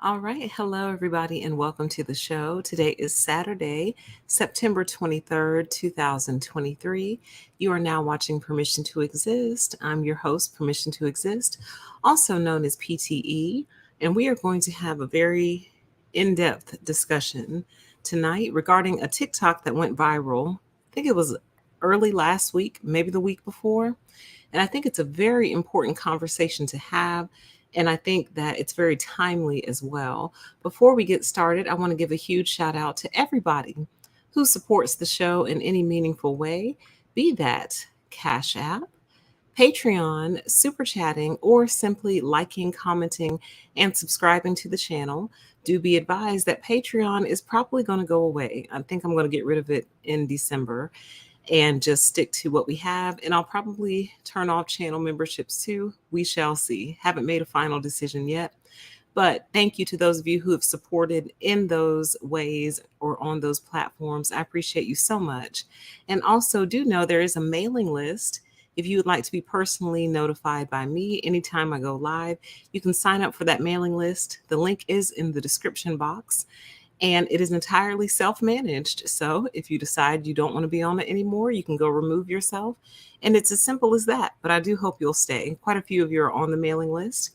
All right. Hello, everybody, and welcome to the show. Today is Saturday, September 23rd, 2023. You are now watching Permission to Exist. I'm your host, Permission to Exist, also known as PTE, and we are going to have a very in depth discussion tonight regarding a TikTok that went viral. I think it was early last week, maybe the week before. And I think it's a very important conversation to have. And I think that it's very timely as well. Before we get started, I want to give a huge shout out to everybody who supports the show in any meaningful way, be that CashApp, Patreon, super chatting, or simply liking, commenting, and subscribing to the channel. Do be advised that Patreon is probably going to go away. I think I'm going to get rid of it in December and just stick to what we have. And I'll probably turn off channel memberships too. We shall see. Haven't made a final decision yet. But thank you to those of you who have supported in those ways or on those platforms. I appreciate you so much. And also, do know there is a mailing list. If you would like to be personally notified by me anytime I go live, you can sign up for that mailing list. The link is in the description box. And it is entirely self managed. So if you decide you don't want to be on it anymore, you can go remove yourself. And it's as simple as that. But I do hope you'll stay. Quite a few of you are on the mailing list.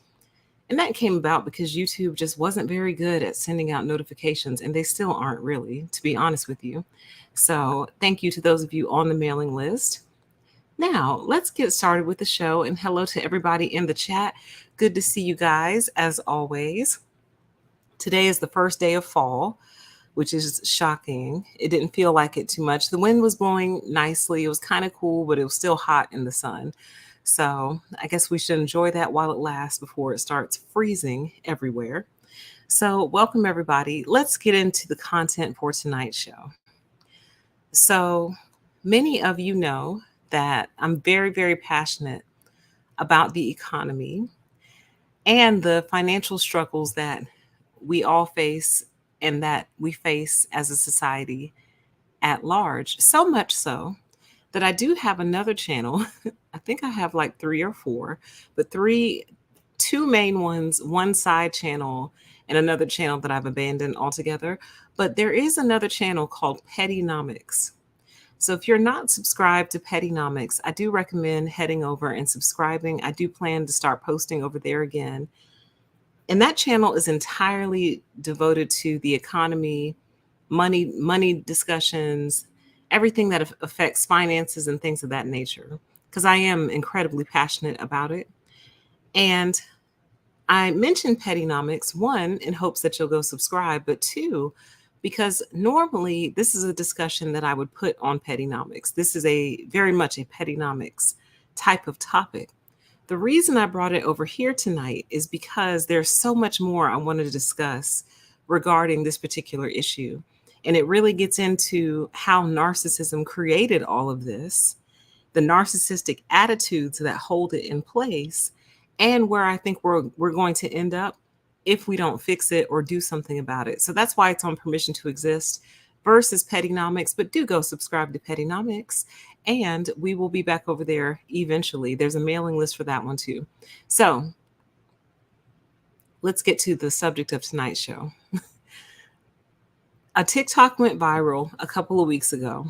And that came about because YouTube just wasn't very good at sending out notifications. And they still aren't really, to be honest with you. So thank you to those of you on the mailing list. Now, let's get started with the show. And hello to everybody in the chat. Good to see you guys, as always. Today is the first day of fall, which is shocking. It didn't feel like it too much. The wind was blowing nicely. It was kind of cool, but it was still hot in the sun. So I guess we should enjoy that while it lasts before it starts freezing everywhere. So welcome, everybody. Let's get into the content for tonight's show. So many of you know that I'm very, very passionate about the economy and the financial struggles that we all face and that we face as a society at large. So much so that I do have another channel. I think I have like three or four, but two main ones, one side channel and another channel that I've abandoned altogether. But there is another channel called Pettynomics. So if you're not subscribed to Pettynomics, I do recommend heading over and subscribing. I do plan to start posting over there again. And that channel is entirely devoted to the economy, money discussions, everything that affects finances and things of that nature, because I am incredibly passionate about it. And I mentioned Pettynomics, one, in hopes that you'll go subscribe, but two, because normally this is a discussion that I would put on Pettynomics. This is very much a Pettynomics type of topic. The reason I brought it over here tonight is because there's so much more I wanted to discuss regarding this particular issue. And it really gets into how narcissism created all of this, the narcissistic attitudes that hold it in place, and where I think we're going to end up if we don't fix it or do something about it. So that's why it's on Permission to Exist versus Pettynomics. But do go subscribe to Pettynomics. And we will be back over there eventually. There's a mailing list for that one too. So let's get to the subject of tonight's show. A TikTok went viral a couple of weeks ago,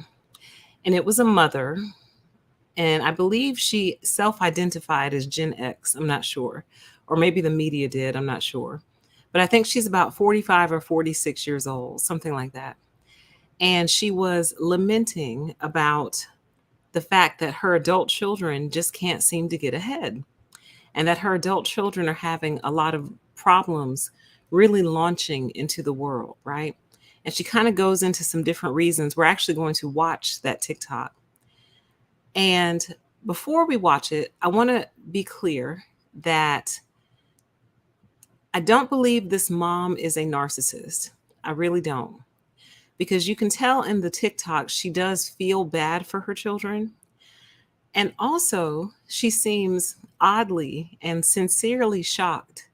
and it was a mother. And I believe she self-identified as Gen X. I'm not sure. Or maybe the media did. I'm not sure. But I think she's about 45 or 46 years old, something like that. And she was lamenting about the fact that her adult children just can't seem to get ahead, and that her adult children are having a lot of problems really launching into the world, right? And she kind of goes into some different reasons. We're actually going to watch that TikTok. And before we watch it, I want to be clear that I don't believe this mom is a narcissist. I really don't. Because you can tell in the TikTok, she does feel bad for her children. And also, she seems oddly and sincerely shocked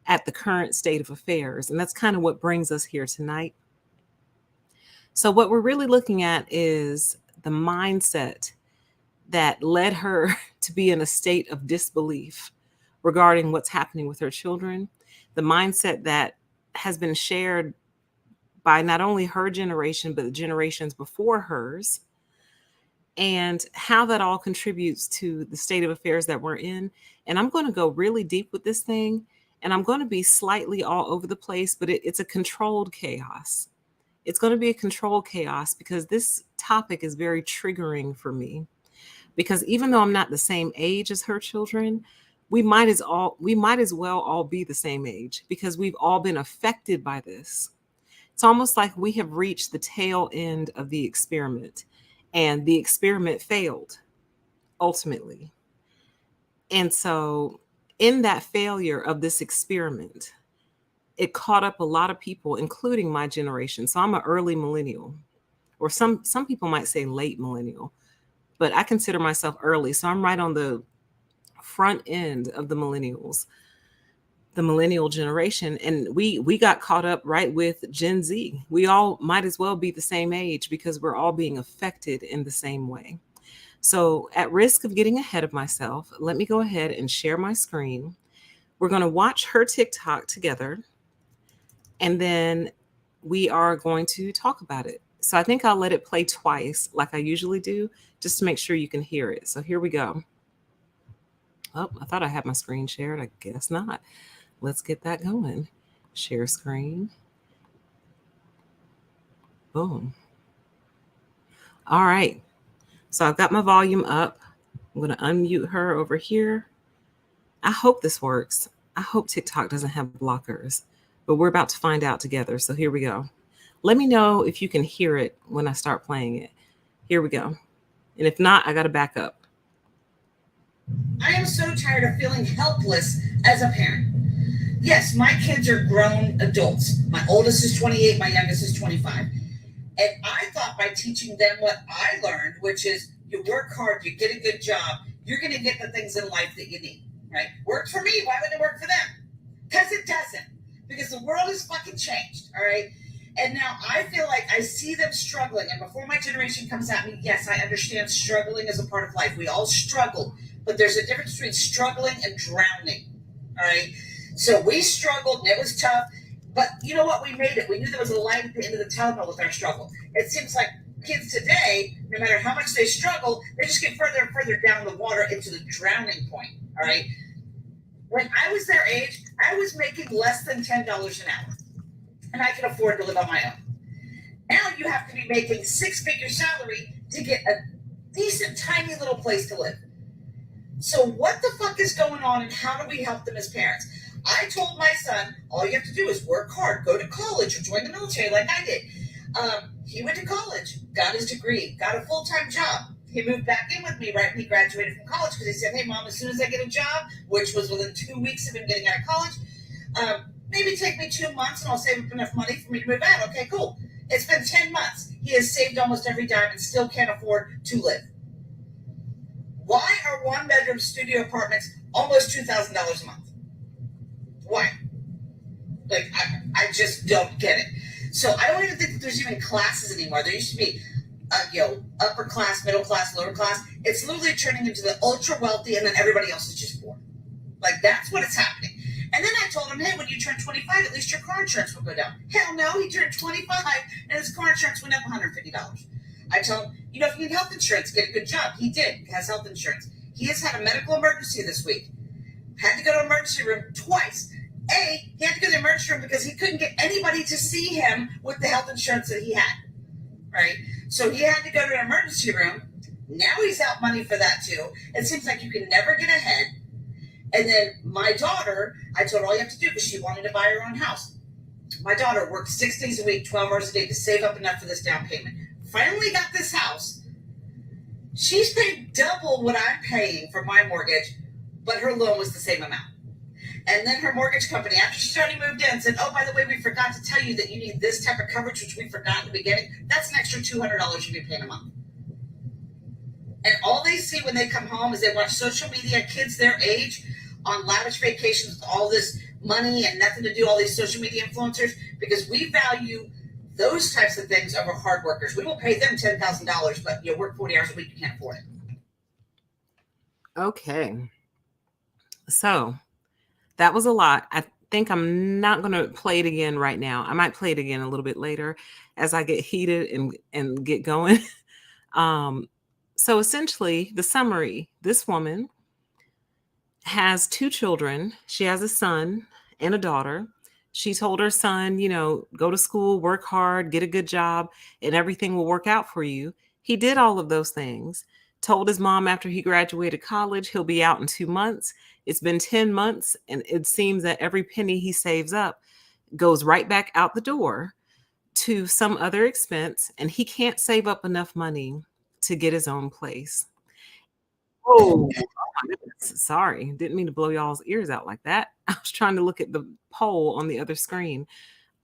at the current state of affairs. And that's kind of what brings us here tonight. So what we're really looking at is the mindset that led her to be in a state of disbelief regarding what's happening with her children, the mindset that has been shared by not only her generation, but the generations before hers, and how that all contributes to the state of affairs that we're in. And I'm going to go really deep with this thing, and I'm going to be slightly all over the place, but it's a controlled chaos. It's going to be a controlled chaos because this topic is very triggering for me. Because even though I'm not the same age as her children, we might as well all be the same age because we've all been affected by this. It's almost like we have reached the tail end of the experiment, and the experiment failed ultimately. And so, in that failure of this experiment, it caught up a lot of people, including my generation. So I'm an early millennial, or some people might say late millennial, but I consider myself early. So I'm right on the front end of the millennials, the millennial generation. And we got caught up right with Gen Z. We all might as well be the same age because we're all being affected in the same way. So at risk of getting ahead of myself, let me go ahead and share my screen. We're going to watch her TikTok together, and then we are going to talk about it. So I think I'll let it play twice like I usually do, just to make sure you can hear it. So here we go. Oh, I thought I had my screen shared. I guess not. Let's get that going. Share screen. Boom. All right. So I've got my volume up. I'm going to unmute her over here. I hope this works. I hope TikTok doesn't have blockers, but we're about to find out together. So here we go. Let me know if you can hear it when I start playing it. Here we go. And if not, I got to back up. I am so tired of feeling helpless as a parent. Yes, my kids are grown adults. My oldest is 28, my youngest is 25. And I thought by teaching them what I learned, which is you work hard, you get a good job, you're going to get the things in life that you need, right? Worked for me. Why wouldn't it work for them? Because it doesn't. Because the world has fucking changed, all right? And now I feel like I see them struggling. And before my generation comes at me, yes, I understand struggling is a part of life. We all struggle. But there's a difference between struggling and drowning, all right? So we struggled, and it was tough. But you know what? We made it. We knew there was a light at the end of the tunnel with our struggle. It seems like kids today, no matter how much they struggle, they just get further and further down the water into the drowning point, all right? When I was their age, I was making less than $10 an hour, and I could afford to live on my own. Now you have to be making six-figure salary to get a decent, tiny little place to live. So what the fuck is going on, and how do we help them as parents? I told my son, all you have to do is work hard, go to college, or join the military like I did. He went to college, got his degree, got a full-time job. He moved back in with me right when he graduated from college because he said, hey, Mom, as soon as I get a job, which was within 2 weeks of him getting out of college, maybe take me 2 months and I'll save up enough money for me to move out. Okay, cool. It's been 10 months. He has saved almost every dime and still can't afford to live. Why are one-bedroom studio apartments almost $2,000 a month? Why? Like, I just don't get it. So I don't even think that there's even classes anymore. There used to be, upper class, middle class, lower class. It's literally turning into the ultra wealthy, and then everybody else is just poor. Like, that's what is happening. And then I told him, hey, when you turn 25, at least your car insurance will go down. Hell no, he turned 25, and his car insurance went up $150. I told him, if you need health insurance, get a good job. He did. He has health insurance. He has had a medical emergency this week. Had to go to emergency room twice. He had to go to the emergency room because he couldn't get anybody to see him with the health insurance that he had, right? So he had to go to an emergency room. Now he's out money for that too. It seems like you can never get ahead. And then my daughter, I told her all you have to do because she wanted to buy her own house. My daughter worked 6 days a week, 12 hours a day to save up enough for this down payment. Finally got this house. She's paid double what I'm paying for my mortgage, but her loan was the same amount. And then her mortgage company, after she's already moved in, said, oh, by the way, we forgot to tell you that you need this type of coverage, which we forgot in the beginning. That's an extra $200 you'll be paying a month. And all they see when they come home is they watch social media, kids their age on lavish vacations with all this money and nothing to do, all these social media influencers, because we value those types of things over hard workers. We will pay them $10,000, but you work 40 hours a week, you can't afford it. Okay. So that was a lot. think I'm not gonna play it again right now. I might play it again a little bit later as I get heated and get going. Um, so essentially, the summary, this woman has 2 children. She has a son and a daughter. She told her son, "Go to school, work hard, get a good job, and everything will work out for you." He did all of those things. Told his mom after he graduated college, he'll be out in 2 months. It's been 10 months, and it seems that every penny he saves up goes right back out the door to some other expense, and he can't save up enough money to get his own place. Oh, oh my goodness. Sorry. Didn't mean to blow y'all's ears out like that. I was trying to look at the poll on the other screen.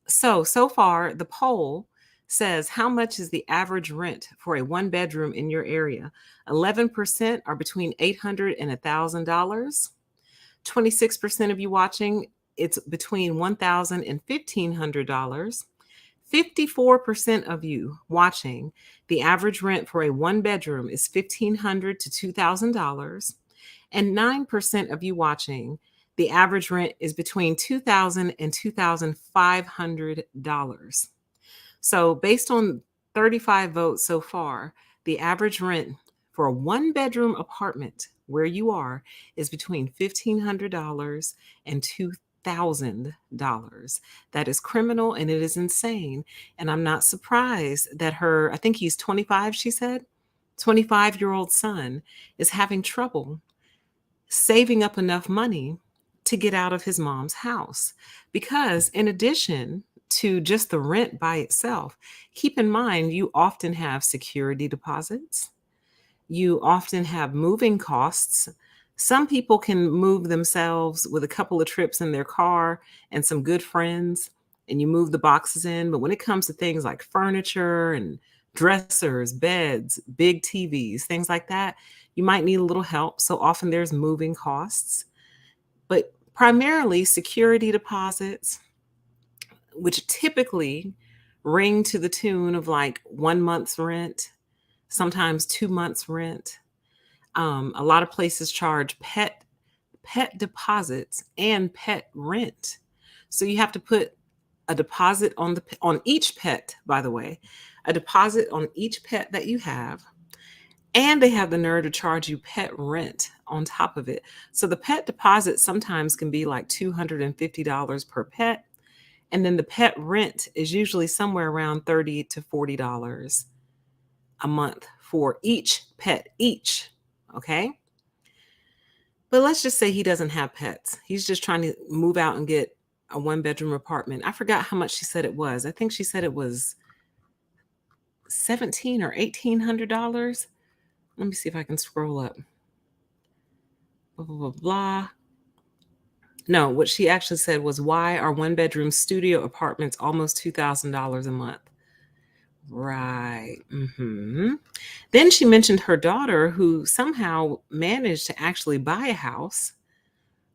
So far, the poll says how much is the average rent for a one bedroom in your area? 11% are between $800 and $1,000. 26% of you watching, it's between $1,000 and $1,500. 54% of you watching, the average rent for a one bedroom is $1,500 to $2,000. And 9% of you watching, the average rent is between $2,000 and $2,500. So, based on 35 votes so far, the average rent for a one bedroom apartment where you are is between $1,500 and $2,000. That is criminal and it is insane. And I'm not surprised that I think he's 25, she said, 25-year-old son is having trouble saving up enough money to get out of his mom's house. Because in addition to just the rent by itself, keep in mind you often have security deposits, you often have moving costs. Some people can move themselves with a couple of trips in their car and some good friends, and you move the boxes in. But when it comes to things like furniture and dressers, beds, big TVs, things like that, you might need a little help. So often there's moving costs, but primarily security deposits, which typically ring to the tune of like 1 month's rent, sometimes 2 months' rent. A lot of places charge pet deposits and pet rent. So you have to put a deposit on each pet, by the way, a deposit on each pet that you have, and they have the nerve to charge you pet rent on top of it. So the pet deposit sometimes can be like $250 per pet, and then the pet rent is usually somewhere around $30 to $40 a month for each pet, each. Okay. But let's just say he doesn't have pets. He's just trying to move out and get a one bedroom apartment. I forgot how much she said it was. I think she said it was 17 or $1,800. Let me see if I can scroll up. Blah, blah, blah, blah. No, what she actually said was, why are one bedroom studio apartments almost $2,000 a month? Right. Then she mentioned her daughter, who somehow managed to actually buy a house,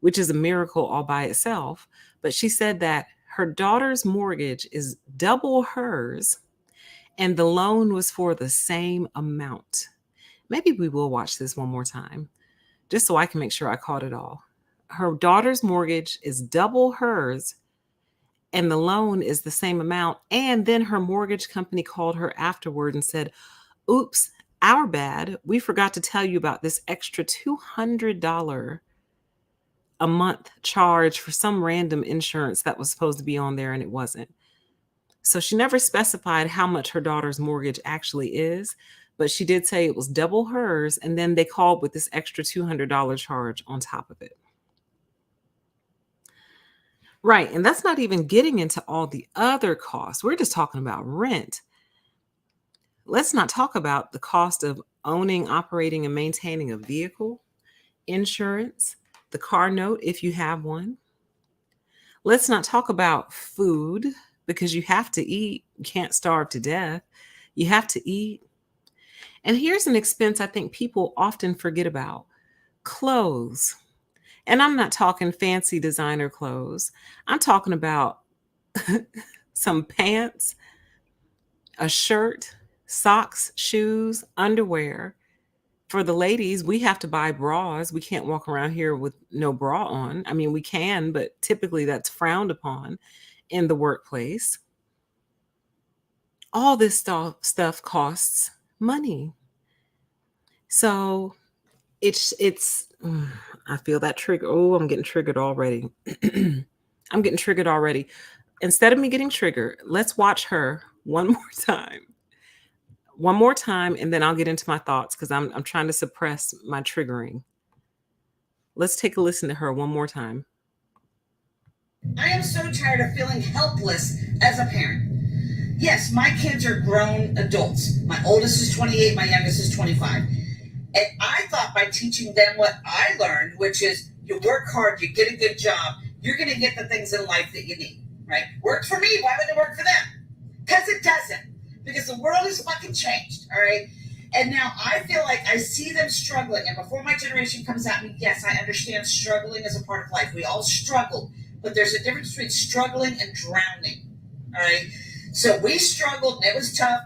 which is a miracle all by itself. But she said that her daughter's mortgage is double hers, and the loan was for the same amount. Maybe we will watch this one more time, just so I can make sure I caught it all. Her daughter's mortgage is double hers, and the loan is the same amount. And then her mortgage company called her afterward and said, "Oops, our bad. We forgot to tell you about this extra $200 a month charge for some random insurance that was supposed to be on there and it wasn't." So she never specified how much her daughter's mortgage actually is, but she did say it was double hers. And then they called with this extra $200 charge on top of it. Right. And that's not even getting into all the other costs. We're just talking about rent. Let's not talk about the cost of owning, operating, and maintaining a vehicle, insurance, the car note if you have one. Let's not talk about food, because you have to eat. You can't starve to death. You have to eat. And here's an expense I think people often forget about: clothes. And I'm not talking fancy designer clothes. I'm talking about some pants, a shirt, socks, shoes, underwear. For the ladies, we have to buy bras. We can't walk around here with no bra on. I mean, we can, but typically that's frowned upon in the workplace. All this stuff costs money. So I feel that trigger. Oh, I'm getting triggered already. I'm getting triggered already. Instead of me getting triggered, let's watch her one more time. One more time, and then I'll get into my thoughts because I'm trying to suppress my triggering. Let's take a listen to her one more time. I am so tired of feeling helpless as a parent. Yes, my kids are grown adults. My oldest is 28, my youngest is 25. And I thought by teaching them what I learned, which is you work hard, you get a good job, you're going to get the things in life that you need, right? Worked for me, why would it work for them? Because it doesn't. Because the world has fucking changed, all right? And now I feel like I see them struggling. And before my generation comes at me, yes, I understand struggling is a part of life. We all struggle. But there's a difference between struggling and drowning, all right? So we struggled and it was tough.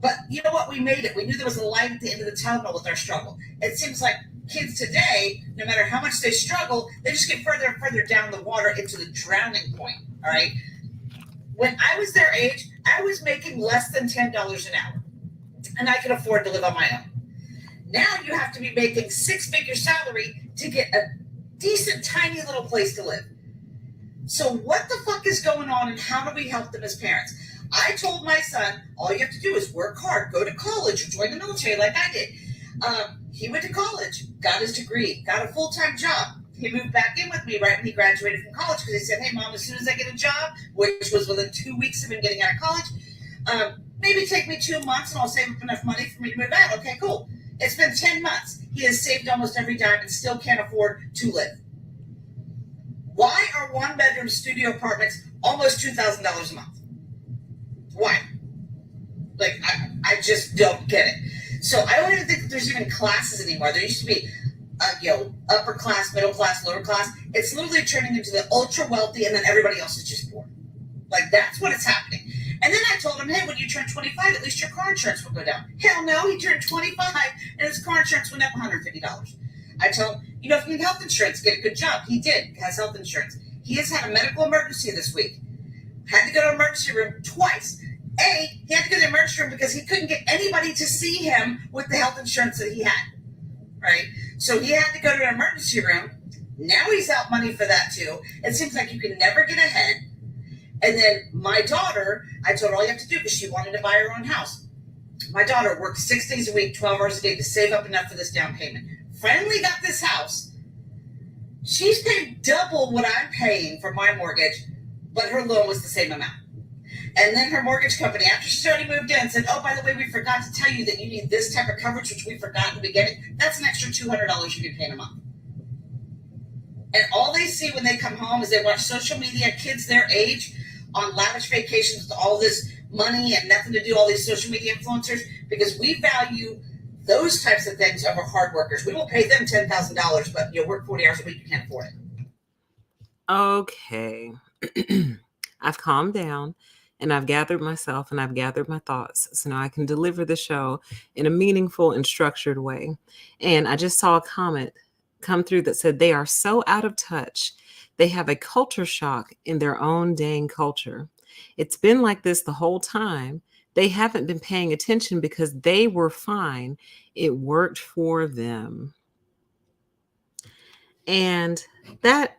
But you know what? We made it. We knew there was a light at the end of the tunnel with our struggle. It seems like kids today, no matter how much they struggle, they just get further and further down the water into the drowning point, all right? When I was their age, I was making less than $10 an hour, and I could afford to live on my own. Now you have to be making six-figure salary to get a decent, tiny little place to live. So what the fuck is going on, and how do we help them as parents? I told my son, all you have to do is work hard, go to college, or join the military like I did. He went to college, got his degree, got a full-time job. He moved back in with me right when he graduated from college because he said, hey, Mom, as soon as I get a job, which was within 2 weeks of him getting out of college, maybe take me 2 months and I'll save up enough money for me to move out. Okay, cool. It's been 10 months. He has saved almost every dime and still can't afford to live. Why are one-bedroom studio apartments almost $2,000 a month? Why? Like, I just don't get it. So I don't even think that there's even classes anymore. There used to be, upper class, middle class, lower class. It's literally turning into the ultra wealthy, and then everybody else is just poor. Like, that's what is happening. And then I told him, hey, when you turn 25, at least your car insurance will go down. Hell no, he turned 25, and his car insurance went up $150. I told him, if you need health insurance, get a good job. He did, has health insurance. He has had a medical emergency this week. Had to go to the emergency room twice. He had to go to the emergency room because he couldn't get anybody to see him with the health insurance that he had. Right? So he had to go to an emergency room. Now he's out money for that too. It seems like you can never get ahead. And then my daughter, I told her all you have to do because she wanted to buy her own house. My daughter worked 6 days a week, 12 hours a day to save up enough for this down payment. Finally got this house. She's paid double what I'm paying for my mortgage, but her loan was the same amount. And then her mortgage company, after she's already moved in, said, oh, by the way, we forgot to tell you that you need this type of coverage, which we forgot in the beginning. That's an extra $200 you can pay in a month. And all they see when they come home is they watch social media, kids their age on lavish vacations with all this money and nothing to do, all these social media influencers, because we value those types of things over hard workers. We will pay them $10,000, but you work 40 hours a week, you can't afford it. Okay. I've calmed down and I've gathered myself and I've gathered my thoughts. So now I can deliver the show in a meaningful and structured way. And I just saw a comment come through that said they are so out of touch. They have a culture shock in their own dang culture. It's been like this the whole time. They haven't been paying attention because they were fine. It worked for them. And that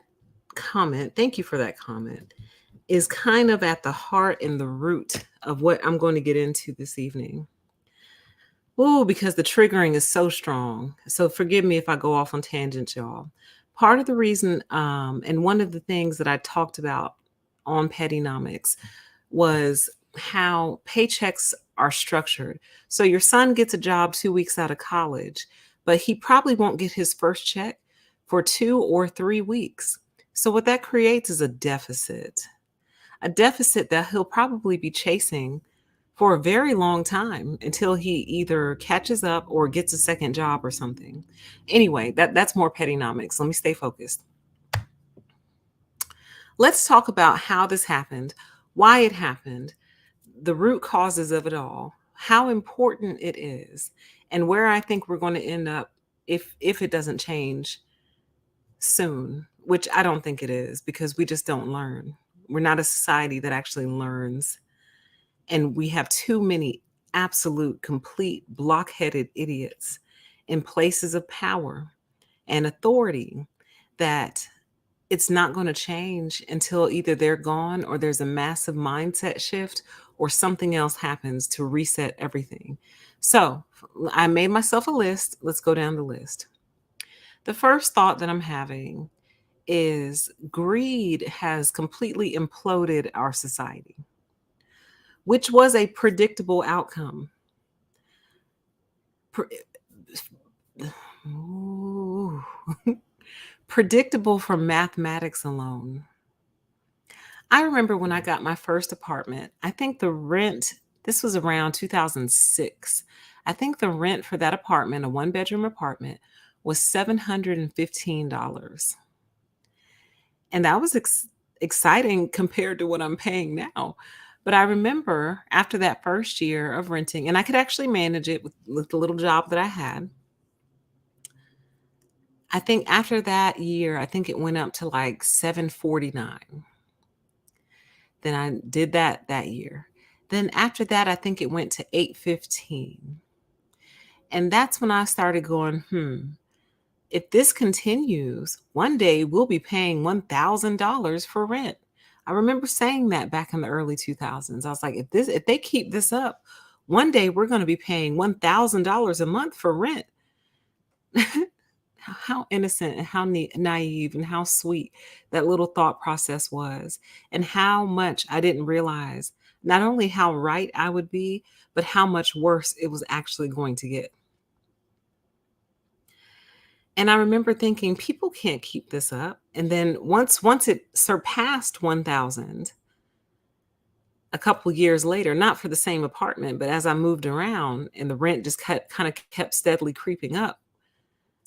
comment, thank you for that comment, is kind of at the heart and the root of what I'm going to get into this evening. Oh, because the triggering is so strong. So forgive me if I go off on tangents, y'all. Part of the reason, and one of the things that I talked about on Pettynomics was how paychecks are structured. So your son gets a job 2 weeks out of college, but he probably won't get his first check for 2 or 3 weeks. So what that creates is a deficit that he'll probably be chasing for a very long time until he either catches up or gets a second job or something. Anyway, that's more Pettynomics. Let me stay focused. Let's talk about how this happened, why it happened, the root causes of it all, how important it is, and where I think we're going to end up if it doesn't change soon, which I don't think it is, because we just don't learn. We're not a society that actually learns, and we have too many absolute, complete, blockheaded idiots in places of power and authority that it's not going to change until either they're gone or there's a massive mindset shift or something else happens to reset everything. So I made myself a list. Let's go down the list. The first thought that I'm having is greed has completely imploded our society, which was a predictable outcome. Pre- Ooh. Predictable from mathematics alone. I remember when I got my first apartment, I think the rent, this was around 2006. I think the rent for that apartment, a one bedroom apartment, was $715. And that was exciting compared to what I'm paying now. But I remember after that first year of renting, and I could actually manage it with the little job that I had. I think after that year, I think it went up to like 749. Then I did that year. Then after that, I think it went to 815. And that's when I started going, if this continues, one day we'll be paying $1,000 for rent. I remember saying that back in the early 2000s. I was like, if they keep this up, one day we're going to be paying $1,000 a month for rent. How innocent and how naive and how sweet that little thought process was, and how much I didn't realize not only how right I would be, but how much worse it was actually going to get. And I remember thinking, people can't keep this up. And then once it surpassed 1,000, a couple years later, not for the same apartment, but as I moved around and the rent just kind of kept steadily creeping up,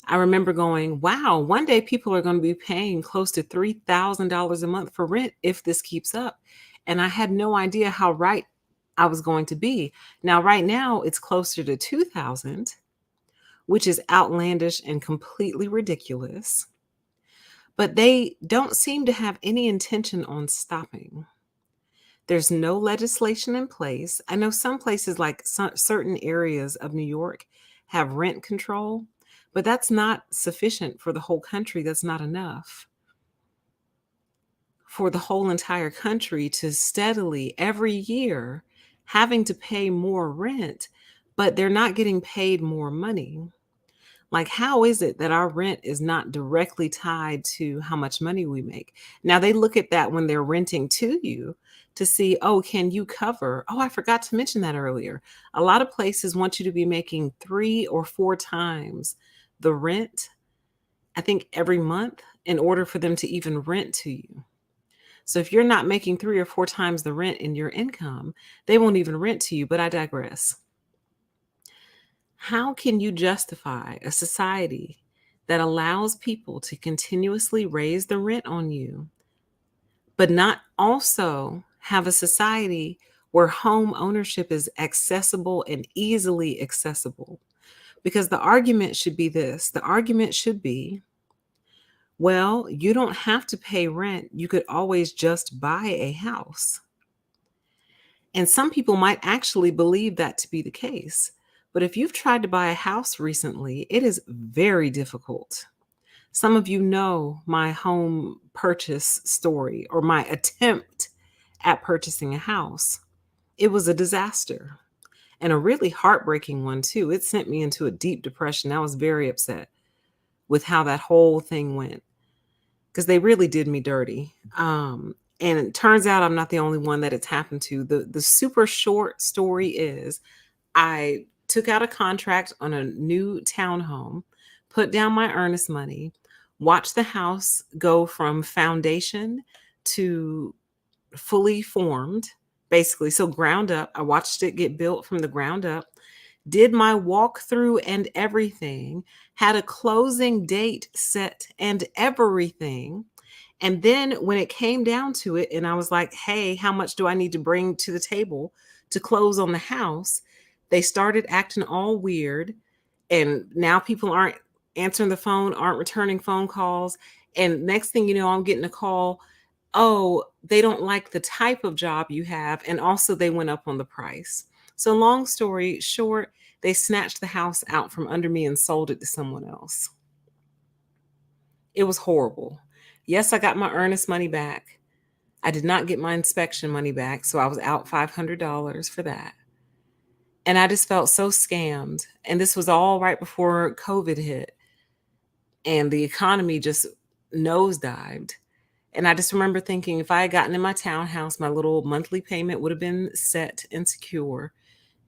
I remember going, wow, one day people are going to be paying close to $3,000 a month for rent if this keeps up. And I had no idea how right I was going to be. Now, right now, it's closer to 2,000, which is outlandish and completely ridiculous. But they don't seem to have any intention on stopping. There's no legislation in place. I know some places, like certain areas of New York, have rent control, but that's not sufficient for the whole country. That's not enough for the whole entire country to steadily every year having to pay more rent, but they're not getting paid more money. Like, how is it that our rent is not directly tied to how much money we make? Now, they look at that when they're renting to you to see, oh, can you cover? Oh, I forgot to mention that earlier. A lot of places want you to be making 3 or 4 times the rent, I think, every month in order for them to even rent to you. So if you're not making 3 or 4 times the rent in your income, they won't even rent to you. But I digress. How can you justify a society that allows people to continuously raise the rent on you, but not also have a society where home ownership is accessible and easily accessible? Because the argument should be this: the argument should be, well, you don't have to pay rent. You could always just buy a house. And some people might actually believe that to be the case. But if you've tried to buy a house recently, it is very difficult. Some of you know my home purchase story, or my attempt at purchasing a house. It was a disaster, and a really heartbreaking one, too. It sent me into a deep depression. I was very upset with how that whole thing went, because they really did me dirty. And it turns out I'm not the only one that it's happened to. The super short story is, I took out a contract on a new townhome, put down my earnest money, watched the house go from foundation to fully formed, basically. So ground up. I watched it get built from the ground up, did my walkthrough and everything, had a closing date set and everything. And then when it came down to it, and I was like, hey, how much do I need to bring to the table to close on the house? They started acting all weird, and now people aren't answering the phone, aren't returning phone calls. And next thing you know, I'm getting a call. Oh, they don't like the type of job you have. And also, they went up on the price. So, long story short, they snatched the house out from under me and sold it to someone else. It was horrible. Yes, I got my earnest money back. I did not get my inspection money back. So, I was out $500 for that. And I just felt so scammed. And this was all right before COVID hit and the economy just nosedived. And I just remember thinking if I had gotten in my townhouse, my little monthly payment would have been set and secure.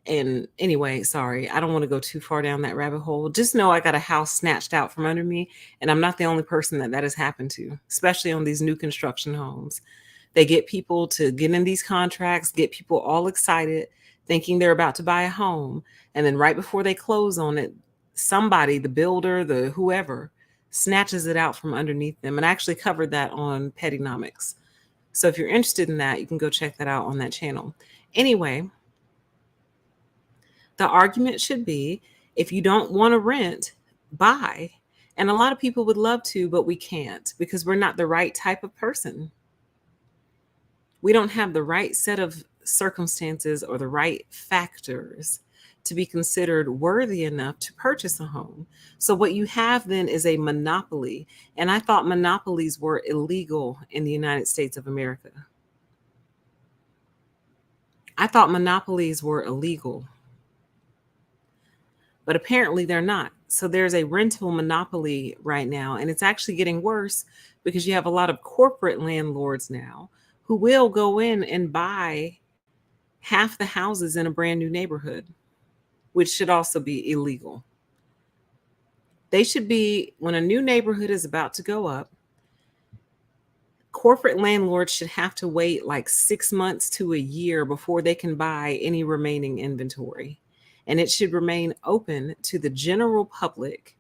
And anyway, sorry, I don't want to go too far down that rabbit hole. Just know I got a house snatched out from under me, and I'm not the only person that has happened to, especially on these new construction homes. They get people to get in these contracts, get people all excited, thinking they're about to buy a home. And then right before they close on it, somebody, the builder, the whoever, snatches it out from underneath them. And I actually covered that on Pettynomics. So if you're interested in that, you can go check that out on that channel. Anyway, the argument should be if you don't want to rent, buy. And a lot of people would love to, but we can't because we're not the right type of person. We don't have the right set of circumstances or the right factors to be considered worthy enough to purchase a home. So, what you have then is a monopoly. And I thought monopolies were illegal in the United States of America. I thought monopolies were illegal, but apparently they're not. So, there's a rental monopoly right now, and it's actually getting worse because you have a lot of corporate landlords now who will go in and buy half the houses in a brand new neighborhood, which should also be illegal. They should be, when a new neighborhood is about to go up, corporate landlords should have to wait like 6 months to a year before they can buy any remaining inventory. And it should remain open to the general public,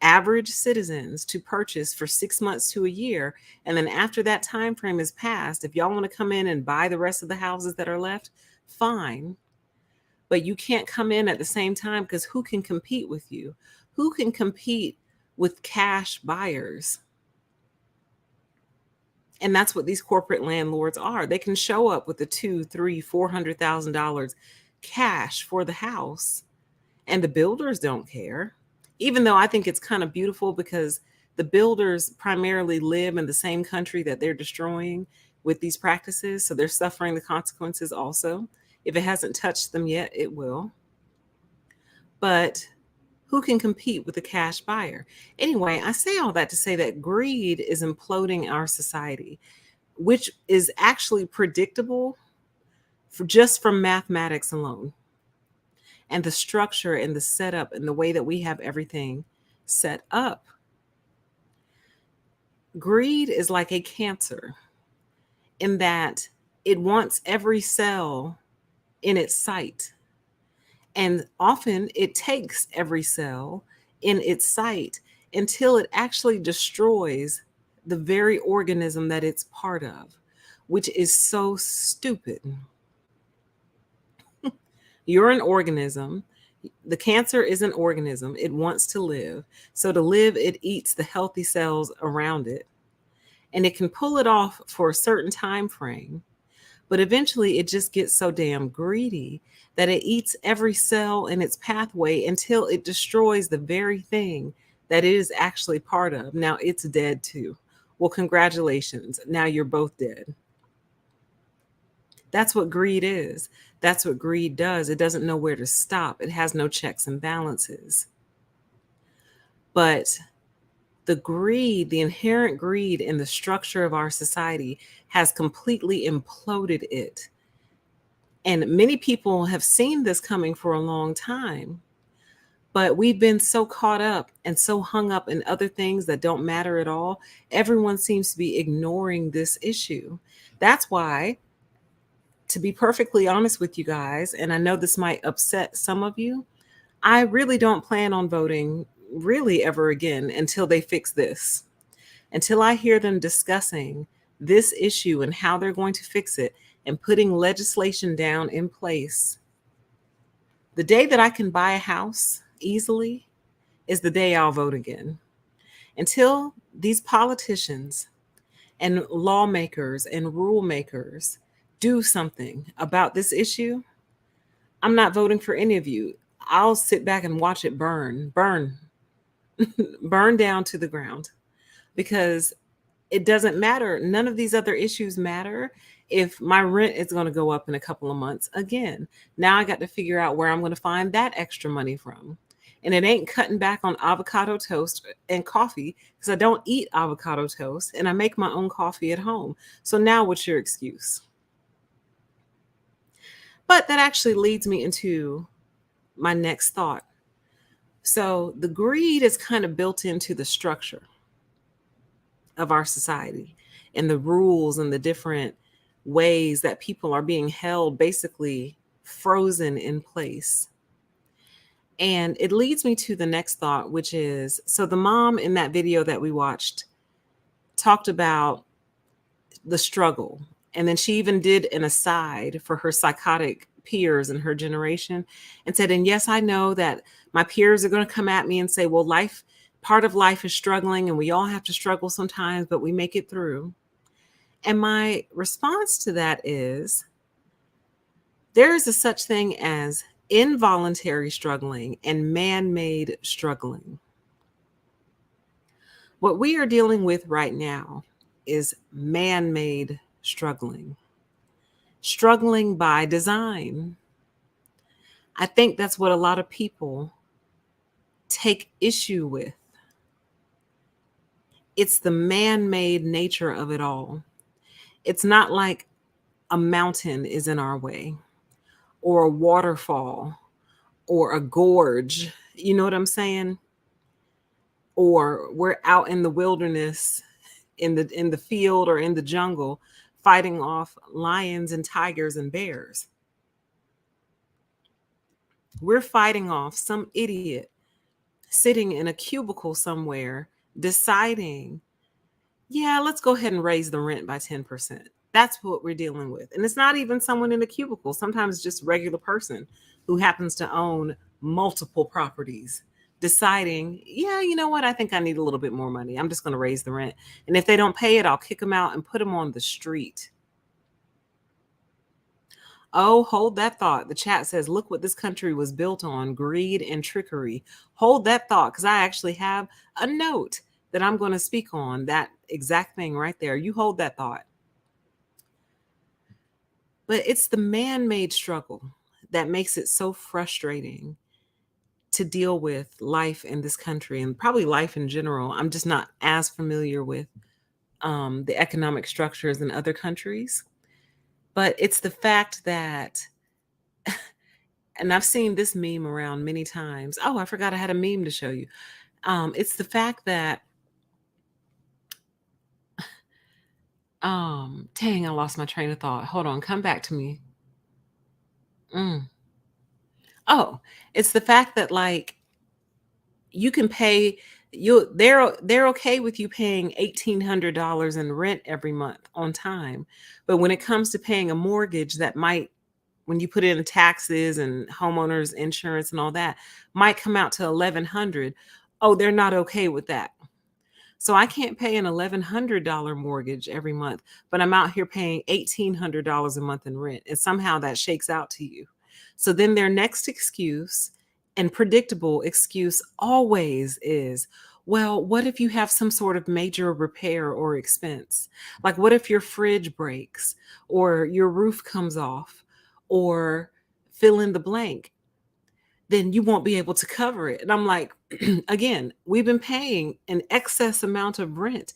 average citizens, to purchase for 6 months to a year. And then after that time frame is passed, if y'all want to come in and buy the rest of the houses that are left, fine. But you can't come in at the same time because who can compete with you? Who can compete with cash buyers? And that's what these corporate landlords are. They can show up with the $200,000, $300,000, $400,000 cash for the house, and the builders don't care. Even though I think it's kind of beautiful because the builders primarily live in the same country that they're destroying with these practices, so they're suffering the consequences also. If it hasn't touched them yet, it will. But who can compete with a cash buyer? Anyway, I say all that to say that greed is imploding our society, which is actually predictable just from mathematics alone and the structure and the setup and the way that we have everything set up. Greed is like a cancer in that it wants every cell in its sight. And often it takes every cell in its sight until it actually destroys the very organism that it's part of, which is so stupid. You're an organism. The cancer is an organism. It wants to live. So to live, it eats the healthy cells around it. And it can pull it off for a certain time frame. But eventually it just gets so damn greedy that it eats every cell in its pathway until it destroys the very thing that it is actually part of. Now it's dead too. Well, congratulations. Now you're both dead. That's what greed is. That's what greed does. It doesn't know where to stop. It has no checks and balances. But the greed, the inherent greed in the structure of our society has completely imploded it. And many people have seen this coming for a long time. But we've been so caught up and so hung up in other things that don't matter at all. Everyone seems to be ignoring this issue. That's why, to be perfectly honest with you guys, and I know this might upset some of you, I really don't plan on voting really ever again until they fix this. Until I hear them discussing this issue and how they're going to fix it and putting legislation down in place The day that I can buy a house easily is the day I'll vote again. Until these politicians and lawmakers and rule makers do something about this issue, I'm not voting for any of you. I'll sit back and watch it burn, burn down to the ground, because it doesn't matter. None of these other issues matter if my rent is going to go up in a couple of months again. Now I got to figure out where I'm going to find that extra money from. And it ain't cutting back on avocado toast and coffee, because I don't eat avocado toast and I make my own coffee at home. So now what's your excuse? But that actually leads me into my next thought. So the greed is kind of built into the structure of our society and the rules and the different ways that people are being held basically frozen in place. And it leads me to the next thought, which is, so the mom in that video that we watched talked about the struggle. And then she even did an aside for her psychotic peers in her generation and said, and yes, I know that my peers are going to come at me and say, well, part of life is struggling and we all have to struggle sometimes, but we make it through. And my response to that is, there is a such thing as involuntary struggling and man-made struggling. What we are dealing with right now is man-made struggling by design. I think that's what a lot of people take issue with. It's the man-made nature of it all. It's not like a mountain is in our way, or a waterfall, or a gorge. You know what I'm saying? Or we're out in the wilderness, in the field or in the jungle, fighting off lions and tigers and bears. We're fighting off some idiot sitting in a cubicle somewhere deciding, yeah, let's go ahead and raise the rent by 10%. That's what we're dealing with. And it's not even someone in a cubicle. Sometimes it's just a regular person who happens to own multiple properties deciding, yeah, you know what? I think I need a little bit more money. I'm just going to raise the rent. And if they don't pay it, I'll kick them out and put them on the street. Oh, hold that thought. The chat says, look what this country was built on, greed and trickery. Hold that thought, because I actually have a note that I'm going to speak on that exact thing right there. You hold that thought. But it's the man-made struggle that makes it so frustrating to deal with life in this country and probably life in general. I'm just not as familiar with the economic structures in other countries. But it's the fact that, and I've seen this meme around many times. Oh, I forgot I had a meme to show you. It's the fact that, dang, I lost my train of thought. Hold on, come back to me. Oh, it's the fact that, like, you can pay they're okay with you paying $1,800 in rent every month on time. But when it comes to paying a mortgage that might, when you put in taxes and homeowners insurance and all that, might come out to 1,100. Oh, they're not okay with that. So I can't pay an $1,100 mortgage every month, but I'm out here paying $1,800 a month in rent. And somehow that shakes out to you. So then their next excuse, and predictable excuse always, is, well, what if you have some sort of major repair or expense? Like, what if your fridge breaks or your roof comes off, or fill in the blank? Then you won't be able to cover it. And I'm like, again, we've been paying an excess amount of rent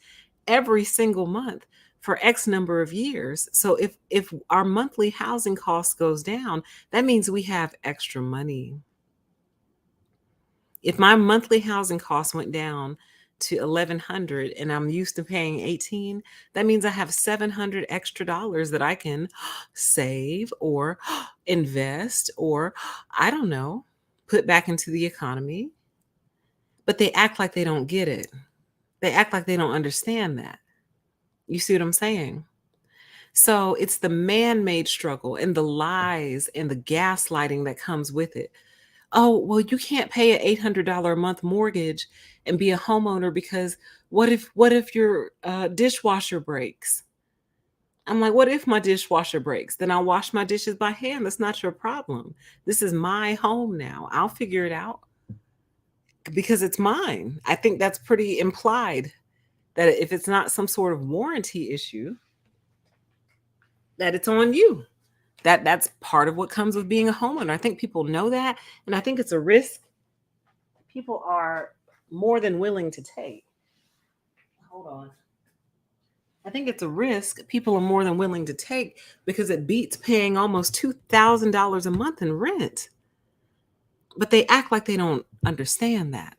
every single month for X number of years. So if our monthly housing cost goes down, that means we have extra money. If my monthly housing cost went down to 1,100 and I'm used to paying 18, that means I have 700 extra dollars that I can save or invest, or I don't know, put back into the economy. But they act like they don't get it. They act like they don't understand that. You see what I'm saying? So it's the man-made struggle and the lies and the gaslighting that comes with it. Oh, well, you can't pay an $800 a month mortgage and be a homeowner because what if your dishwasher breaks? I'm like, what if my dishwasher breaks? Then I'll wash my dishes by hand. That's not your problem. This is my home now. I'll figure it out because it's mine. I think that's pretty implied that if it's not some sort of warranty issue, that it's on you. That's part of what comes with being a homeowner. I think people know that, and I think it's a risk people are more than willing to take. Hold on. I think it's a risk people are more than willing to take because it beats paying almost $2,000 a month in rent. But they act like they don't understand that.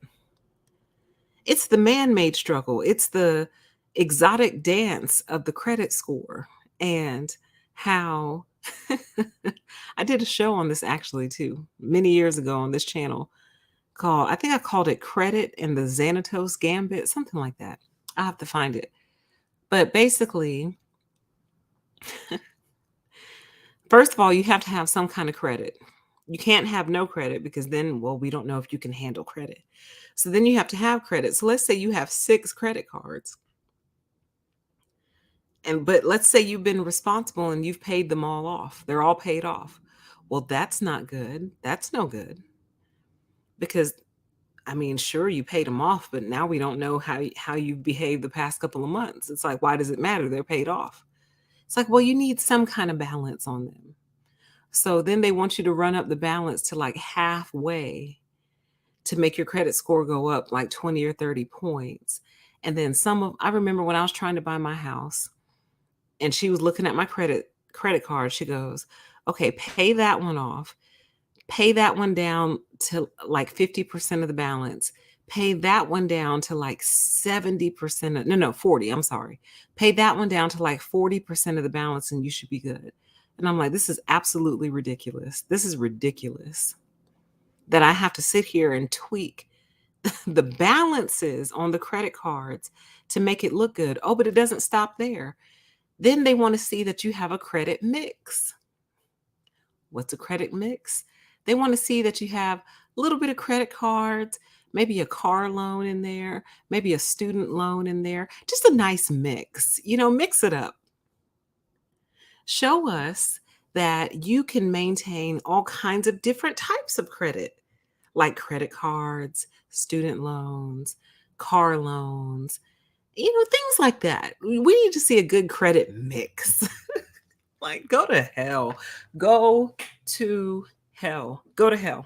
It's the man made struggle, it's the exotic dance of the credit score and how I did a show on this actually too, many years ago on this channel called, I think I called it Credit and the Xanatos Gambit, something like that. I'll have to find it. But basically, first of all, you have to have some kind of credit. You can't have no credit because then, well, we don't know if you can handle credit. So then you have to have credit. So let's say you have 6 credit cards. But let's say you've been responsible and you've paid them all off. They're all paid off. Well, that's not good. That's no good. Because I mean, sure, you paid them off, but now we don't know how you've behaved the past couple of months. It's like, why does it matter? They're paid off. It's like, well, you need some kind of balance on them. So then they want you to run up the balance to like halfway to make your credit score go up like 20 or 30 points. And then I remember when I was trying to buy my house and she was looking at my credit card, she goes, "Okay, pay that one off. Pay that one down to like 50% of the balance. Pay that one down to like 70% no, 40, I'm sorry. Pay that one down to like 40% of the balance and you should be good." And I'm like, this is absolutely ridiculous. This is ridiculous that I have to sit here and tweak the balances on the credit cards to make it look good. Oh, but it doesn't stop there. Then they want to see that you have a credit mix. What's a credit mix? They want to see that you have a little bit of credit cards, maybe a car loan in there, maybe a student loan in there, just a nice mix. Mix it up. Show us that you can maintain all kinds of different types of credit, like credit cards, student loans, car loans, things like that. We need to see a good credit mix. Like, go to hell. Go to hell. Go to hell.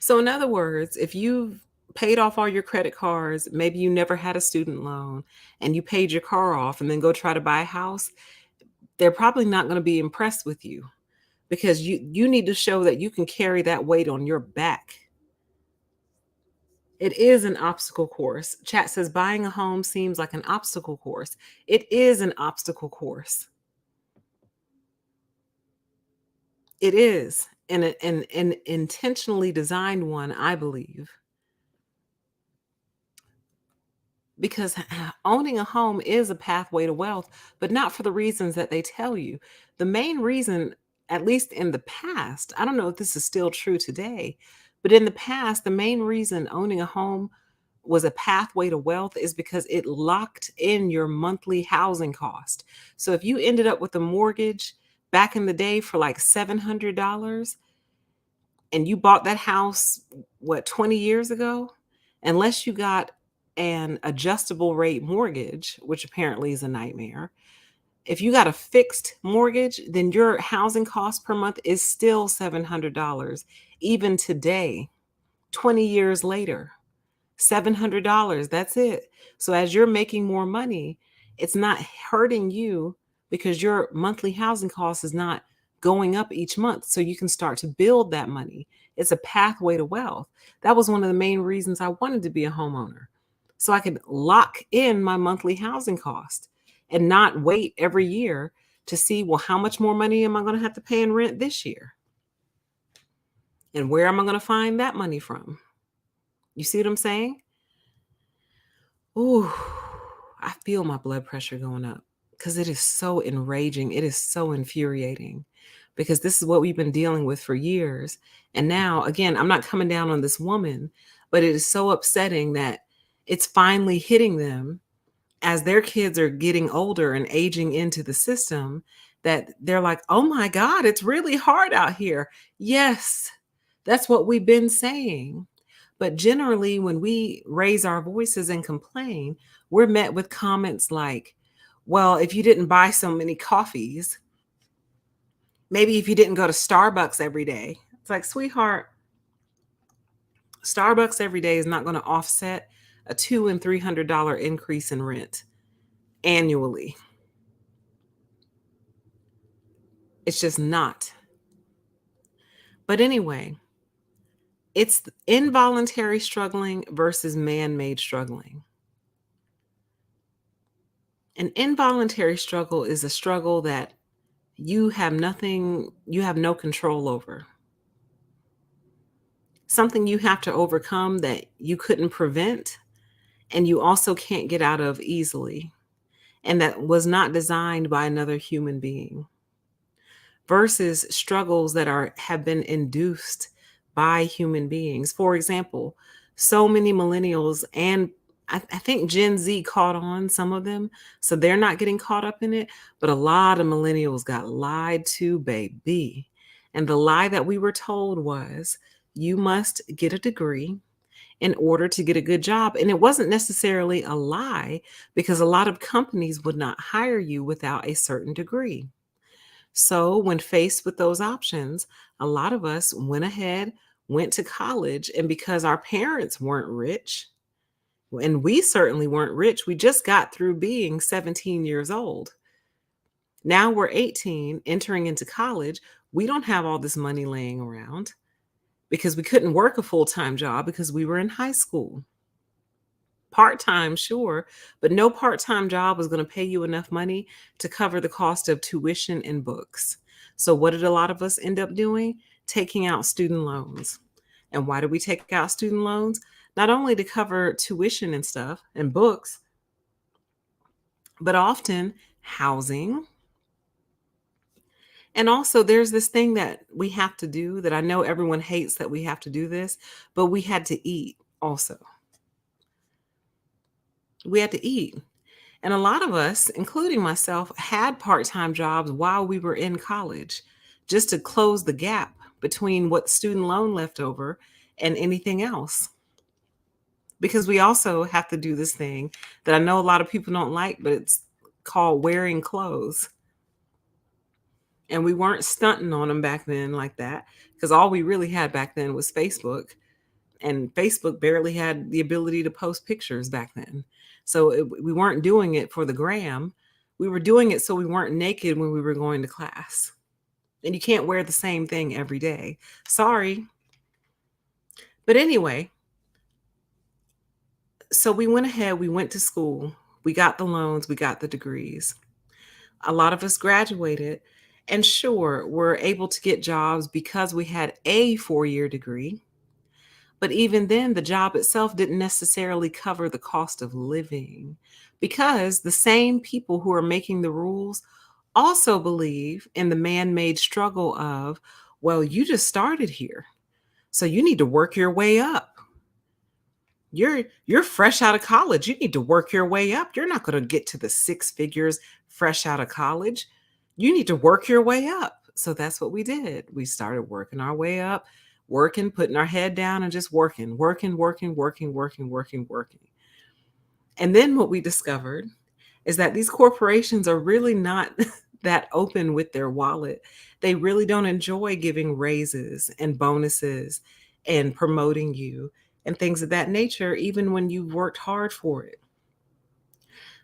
So, in other words, if you've paid off all your credit cards, maybe you never had a student loan and you paid your car off and then go try to buy a house, they're probably not going to be impressed with you because you need to show that you can carry that weight on your back. It is an obstacle course. Chat says buying a home seems like an obstacle course. It is an obstacle course. It is an intentionally designed one, I believe. Because owning a home is a pathway to wealth, but not for the reasons that they tell you. The main reason, at least in the past, I don't know if this is still true today, but in the past, the main reason owning a home was a pathway to wealth is because it locked in your monthly housing cost. So if you ended up with a mortgage back in the day for like $700 and you bought that house, 20 years ago, unless you got an adjustable rate mortgage, which apparently is a nightmare. If you got a fixed mortgage, then your housing cost per month is still $700, even today, 20 years later. $700, that's it. So as you're making more money, it's not hurting you because your monthly housing cost is not going up each month. So you can start to build that money. It's a pathway to wealth. That was one of the main reasons I wanted to be a homeowner. So I could lock in my monthly housing cost and not wait every year to see, well, how much more money am I going to have to pay in rent this year? And where am I going to find that money from? You see what I'm saying? Ooh, I feel my blood pressure going up because it is so enraging. It is so infuriating because this is what we've been dealing with for years. And now, again, I'm not coming down on this woman, but it is so upsetting that it's finally hitting them as their kids are getting older and aging into the system, that they're like, oh my God, it's really hard out here. Yes, that's what we've been saying. But generally, when we raise our voices and complain, we're met with comments like, well, if you didn't buy so many coffees, maybe if you didn't go to Starbucks every day. It's like, sweetheart, Starbucks every day is not going to offset a $200 and $300 increase in rent annually. It's just not. But anyway, it's involuntary struggling versus man made struggling. An involuntary struggle is a struggle that you have no control over. Something you have to overcome that you couldn't prevent and you also can't get out of easily, and that was not designed by another human being. Versus struggles that have been induced by human beings. For example, so many millennials and I think Gen Z caught on, some of them, so they're not getting caught up in it. But a lot of millennials got lied to, baby. And the lie that we were told was, you must get a degree in order to get a good job. And it wasn't necessarily a lie, because a lot of companies would not hire you without a certain degree. So, when faced with those options, a lot of us went ahead, went to college, and because our parents weren't rich, and we certainly weren't rich, we just got through being 17 years old. Now we're 18, entering into college. We don't have all this money laying around because we couldn't work a full time job because we were in high school. Part time, sure, but no part time job was going to pay you enough money to cover the cost of tuition and books. So, what did a lot of us end up doing? Taking out student loans. And why do we take out student loans? Not only to cover tuition and stuff and books, but often housing. And also, there's this thing that we have to do that I know everyone hates that we have to do this, but we had to eat also. We had to eat. And a lot of us, including myself, had part time jobs while we were in college just to close the gap between what student loan left over and anything else. Because we also have to do this thing that I know a lot of people don't like, but it's called wearing clothes. And we weren't stunting on them back then like that, because all we really had back then was Facebook. And Facebook barely had the ability to post pictures back then. So we weren't doing it for the gram. We were doing it so we weren't naked when we were going to class. And you can't wear the same thing every day. Sorry. But anyway, so we went ahead, we went to school, we got the loans, we got the degrees. A lot of us graduated, and sure, we're able to get jobs because we had a 4-year degree. But even then, the job itself didn't necessarily cover the cost of living, because the same people who are making the rules also believe in the man made struggle of, well, you just started here, so you need to work your way up. You're fresh out of college. You need to work your way up. You're not going to get to the six figures fresh out of college. You need to work your way up. So that's what we did. We started working our way up, working, putting our head down and just working, working, working, working, working, working, working. And then what we discovered is that these corporations are really not that open with their wallet. They really don't enjoy giving raises and bonuses and promoting you and things of that nature, even when you've worked hard for it.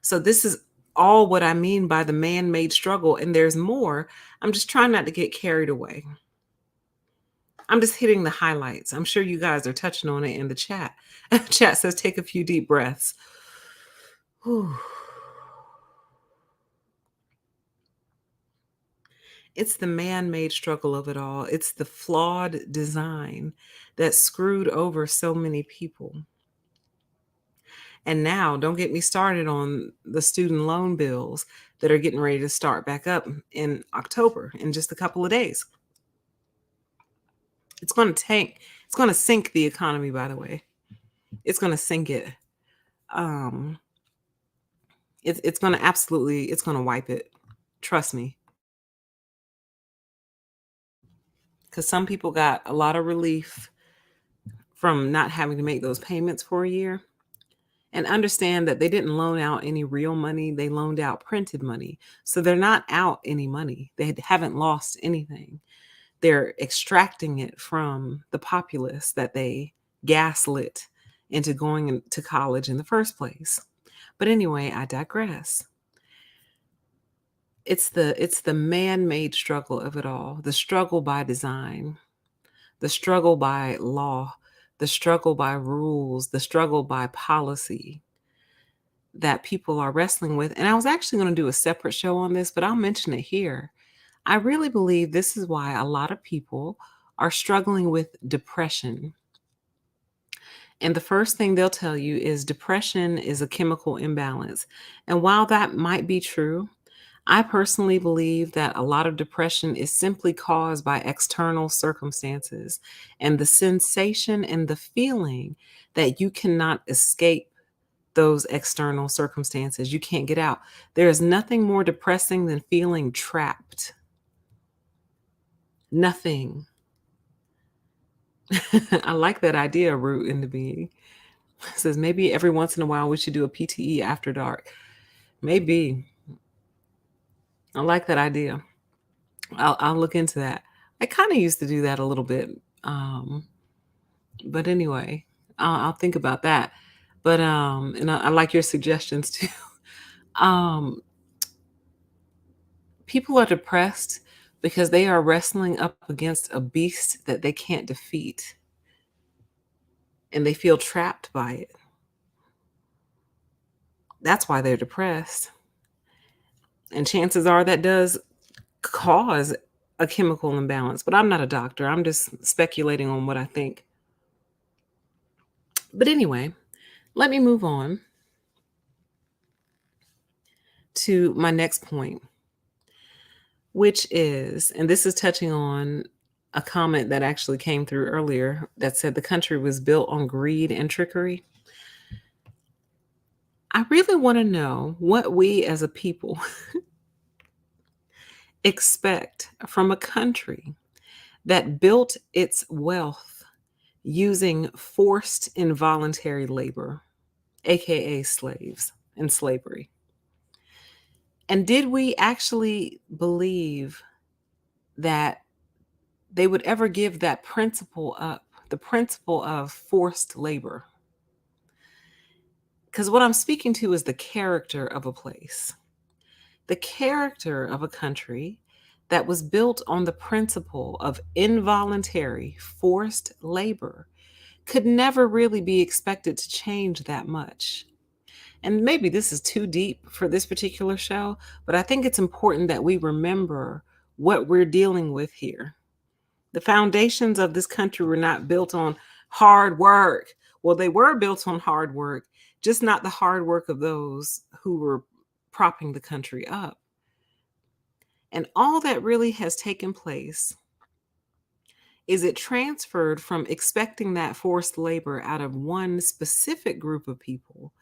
So, this is all what I mean by the man made struggle. And there's more. I'm just trying not to get carried away. I'm just hitting the highlights. I'm sure you guys are touching on it in the chat. Chat says, take a few deep breaths. Whew. It's the man made struggle of it all. It's the flawed design that screwed over so many people. And now, don't get me started on the student loan bills that are getting ready to start back up in October in just a couple of days. It's going to tank. It's going to sink the economy, by the way. It's going to sink it. Um, it's going to absolutely, it's going to wipe it. Trust me. Because some people got a lot of relief from not having to make those payments for a year. And understand that they didn't loan out any real money, they loaned out printed money. So they're not out any money. They haven't lost anything. They're extracting it from the populace that they gaslit into going to college in the first place. But anyway, I digress. It's the man-made struggle of it all. The struggle by design, the struggle by law, the struggle by rules, the struggle by policy that people are wrestling with. And I was actually going to do a separate show on this, but I'll mention it here. I really believe this is why a lot of people are struggling with depression. And the first thing they'll tell you is depression is a chemical imbalance. And while that might be true, I personally believe that a lot of depression is simply caused by external circumstances and the sensation and the feeling that you cannot escape those external circumstances. You can't get out. There is nothing more depressing than feeling trapped. Nothing. I like that idea, root in the being. It says maybe every once in a while we should do a PTE after dark. Maybe. I like that idea. I'll look into that. I kind of used to do that a little bit. But anyway, I'll think about that. But and I like your suggestions too. um, People are depressed because they are wrestling up against a beast that they can't defeat, and they feel trapped by it. That's why they're depressed. And chances are that does cause a chemical imbalance. But I'm not a doctor. I'm just speculating on what I think. But anyway, let me move on to my next point, which is, and this is touching on a comment that actually came through earlier that said the country was built on greed and trickery. I really want to know what we as a people expect from a country that built its wealth using forced involuntary labor, aka slaves and slavery. And did we actually believe that they would ever give that principle up, the principle of forced labor? Because what I'm speaking to is the character of a place, the character of a country that was built on the principle of involuntary forced labor could never really be expected to change that much. And maybe this is too deep for this particular show, but I think it's important that we remember what we're dealing with here. The foundations of this country were not built on hard work. Well, they were built on hard work, just not the hard work of those who were propping the country up. And all that really has taken place is it transferred from expecting that forced labor out of one specific group of people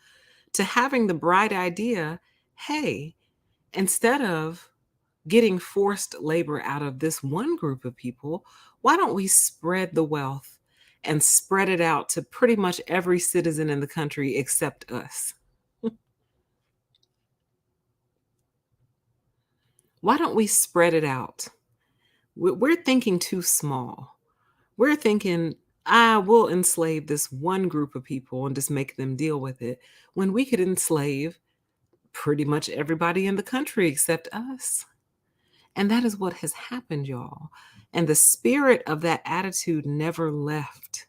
to having the bright idea, hey, instead of getting forced labor out of this one group of people, why don't we spread the wealth and spread it out to pretty much every citizen in the country except us? Why don't we spread it out? We're thinking too small. We're thinking, we'll enslave this one group of people and just make them deal with it, when we could enslave pretty much everybody in the country except us. And that is what has happened, y'all. And the spirit of that attitude never left.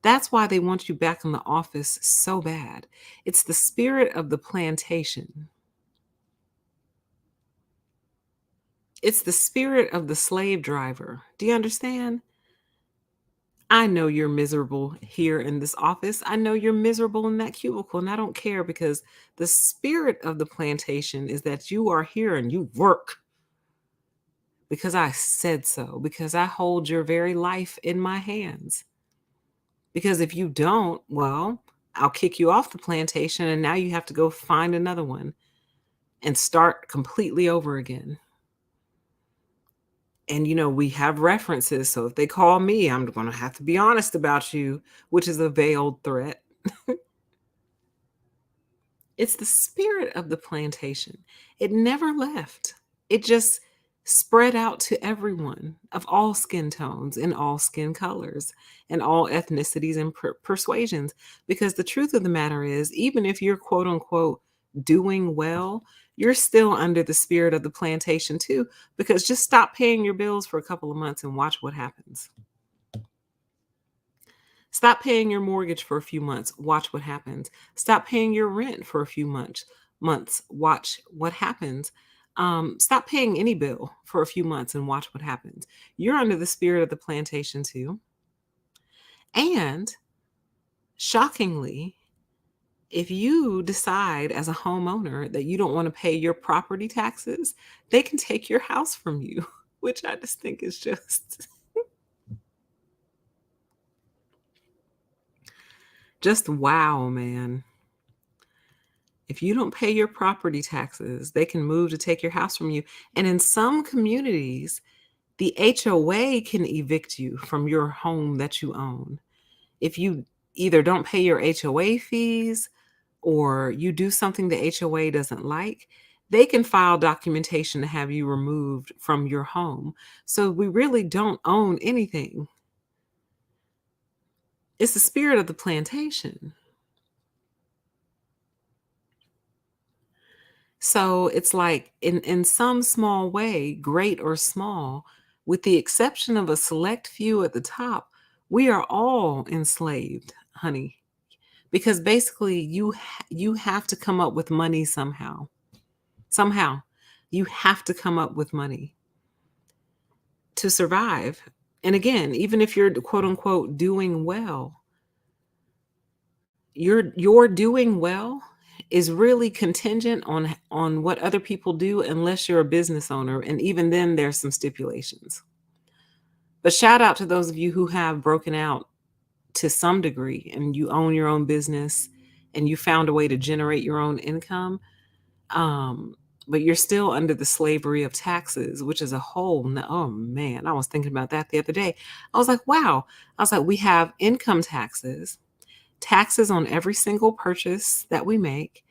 That's why they want you back in the office so bad. It's the spirit of the plantation. It's the spirit of the slave driver. Do you understand? I know you're miserable here in this office. I know you're miserable in that cubicle, and I don't care because the spirit of the plantation is that you are here and you work because I said so, because I hold your very life in my hands. Because if you don't, well, I'll kick you off the plantation and now you have to go find another one and start completely over again. And we have references. So if they call me, I'm going to have to be honest about you, which is a veiled threat. It's the spirit of the plantation. It never left. It just spread out to everyone of all skin tones and all skin colors and all ethnicities and persuasions. Because the truth of the matter is, even if you're quote unquote doing well, you're still under the spirit of the plantation too. Because just stop paying your bills for a couple of months and watch what happens. Stop paying your mortgage for a few months. Watch what happens. Stop paying your rent for a few months. Watch what happens. Stop paying any bill for a few months and watch what happens. You're under the spirit of the plantation too. And shockingly, if you decide as a homeowner that you don't want to pay your property taxes, they can take your house from you, which I just think is just wow, man. If you don't pay your property taxes, they can move to take your house from you. And in some communities, the HOA can evict you from your home that you own. If you either don't pay your HOA fees or you do something the HOA doesn't like, they can file documentation to have you removed from your home. So we really don't own anything. It's the spirit of the plantation. So it's like in some small way, great or small, with the exception of a select few at the top, we are all enslaved, honey. Because basically you have to come up with money somehow. Somehow. You have to come up with money to survive. And again, even if you're quote unquote doing well, your doing well is really contingent on what other people do unless you're a business owner, and even then there's some stipulations. But shout out to those of you who have broken out to some degree and you own your own business and you found a way to generate your own income. um but you're still under the slavery of taxes, which is a oh man, I was thinking about that the other day. I was like, wow. I was like, we have income taxes on every single purchase that we make.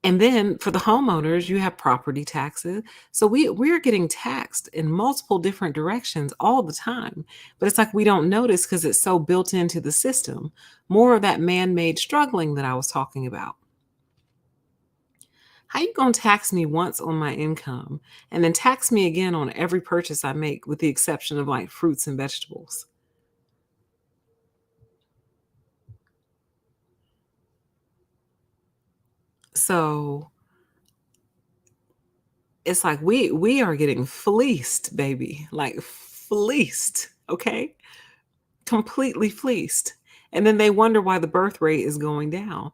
And then for the homeowners, you have property taxes. So we're getting taxed in multiple different directions all the time. But it's like we don't notice because it's so built into the system. More of that man-made struggling that I was talking about. How you gonna tax me once on my income and then tax me again on every purchase I make with the exception of like fruits and vegetables? So it's like we are getting fleeced, baby, like fleeced, okay? Completely fleeced. And then they wonder why the birth rate is going down.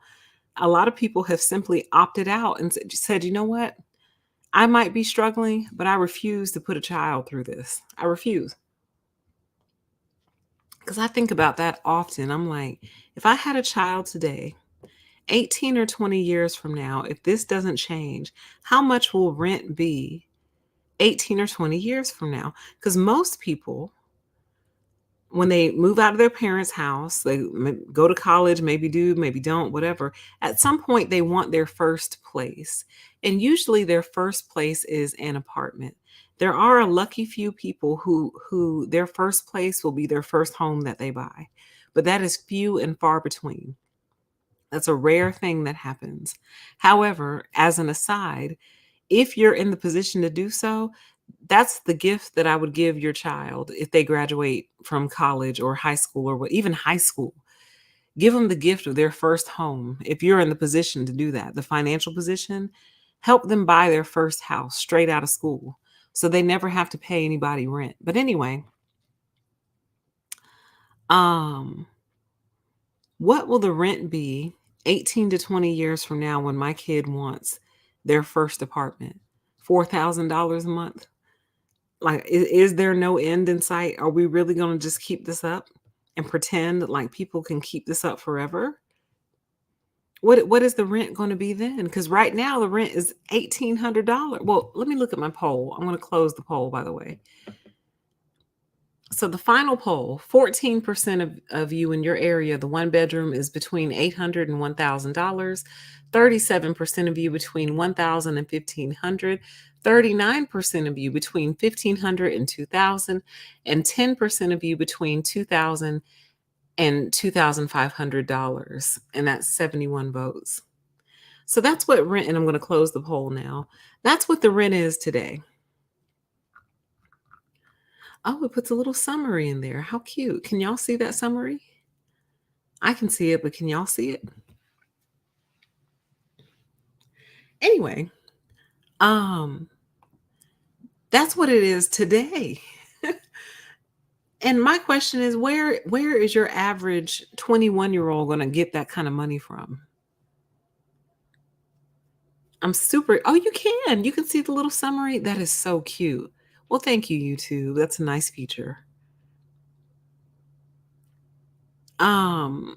A lot of people have simply opted out and said, you know what? I might be struggling, but I refuse to put a child through this. I refuse. Because I think about that often. I'm like, if I had a child today, 18 or 20 years from now, if this doesn't change, how much will rent be 18 or 20 years from now? Because most people, when they move out of their parents' house, they go to college, maybe do, maybe don't, whatever. At some point, they want their first place. And usually their first place is an apartment. There are a lucky few people who their first place will be their first home that they buy. But that is few and far between. That's a rare thing that happens. However, as an aside, if you're in the position to do so, that's the gift that I would give your child if they graduate from college or high school or even high school. Give them the gift of their first home. If you're in the position to do that, the financial position, help them buy their first house straight out of school so they never have to pay anybody rent. But anyway, Um, what will the rent be 18 to 20 years from now when my kid wants their first apartment? $4,000 a month? Like, is there no end in sight? Are we really going to just keep this up and pretend like people can keep this up forever? What is the rent going to be then? Because right now the rent is $1,800. Well, let me look at my poll. I'm going to close the poll, by the way. So the final poll, 14% of you in your area, the one bedroom is between $800 and $1,000. 37% of you between $1,000 and $1,500. 39% of you between $1,500 and $2,000. And 10% of you between $2,000 and $2,500. And that's 71 votes. So that's what rent, and I'm going to close the poll now. That's what the rent is today. Oh, it puts a little summary in there. How cute. Can y'all see that summary? I can see it, but can y'all see it? Anyway, that's what it is today. And my question is, where is your average 21-year-old going to get that kind of money from? Oh, you can. You can see the little summary. That is so cute. Well, thank you, YouTube. That's a nice feature. Like,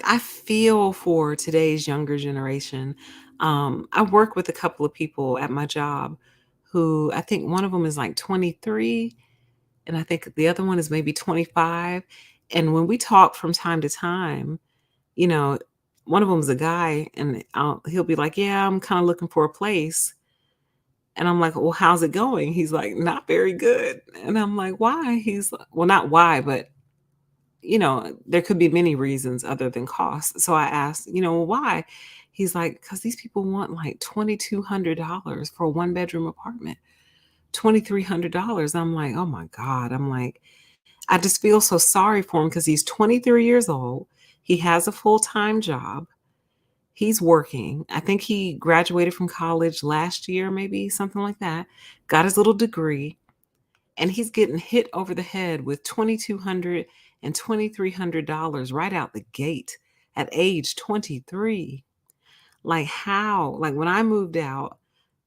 I feel for today's younger generation. I work with a couple of people at my job who, I think one of them is like 23 and I think the other one is maybe 25. And when we talk from time to time, you know, one of them's a guy and he'll be like, "Yeah, I'm kind of looking for a place." And I'm like, "Well, how's it going?" He's like, "Not very good." And I'm like, "Why?" He's like, well, not why, but there could be many reasons other than cost. So I asked, "Well, why?" He's like, "Because these people want like $2,200 for a one bedroom apartment, $2,300." I'm like, "Oh my God." I'm like, I just feel so sorry for him because he's 23 years old. He has a full time job. He's working. I think he graduated from college last year, maybe something like that, got his little degree and he's getting hit over the head with $2,200 and $2,300 right out the gate at age 23. Like, how? Like, when I moved out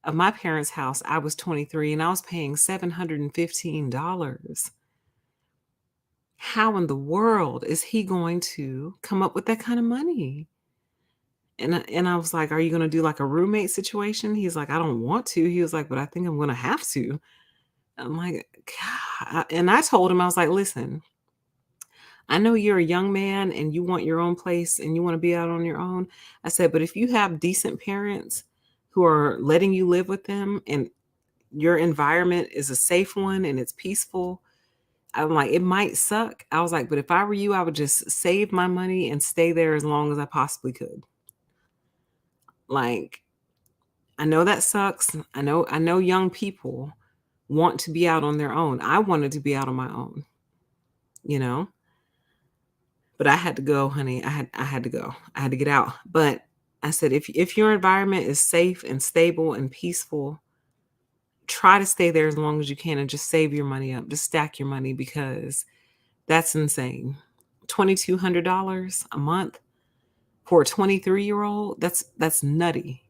of my parents' house, I was 23 and I was paying $715. How in the world is he going to come up with that kind of money? And I was like, "Are you going to do like a roommate situation?" He's like, "I don't want to." He was like, "But I think I'm going to have to." I'm like, God. And I told him, I was like, "Listen, I know you're a young man and you want your own place and you want to be out on your own." I said, "But if you have decent parents who are letting you live with them and your environment is a safe one and it's peaceful," I'm like, "It might suck." I was like, "But if I were you, I would just save my money and stay there as long as I possibly could." Like, I know that sucks. I know young people want to be out on their own. I wanted to be out on my own, you know? But I had to go, honey. I had to go. I had to get out. But I said, if your environment is safe and stable and peaceful, try to stay there as long as you can and just save your money up. Just stack your money because that's insane. $2,200 a month for a 23-year-old, that's nutty.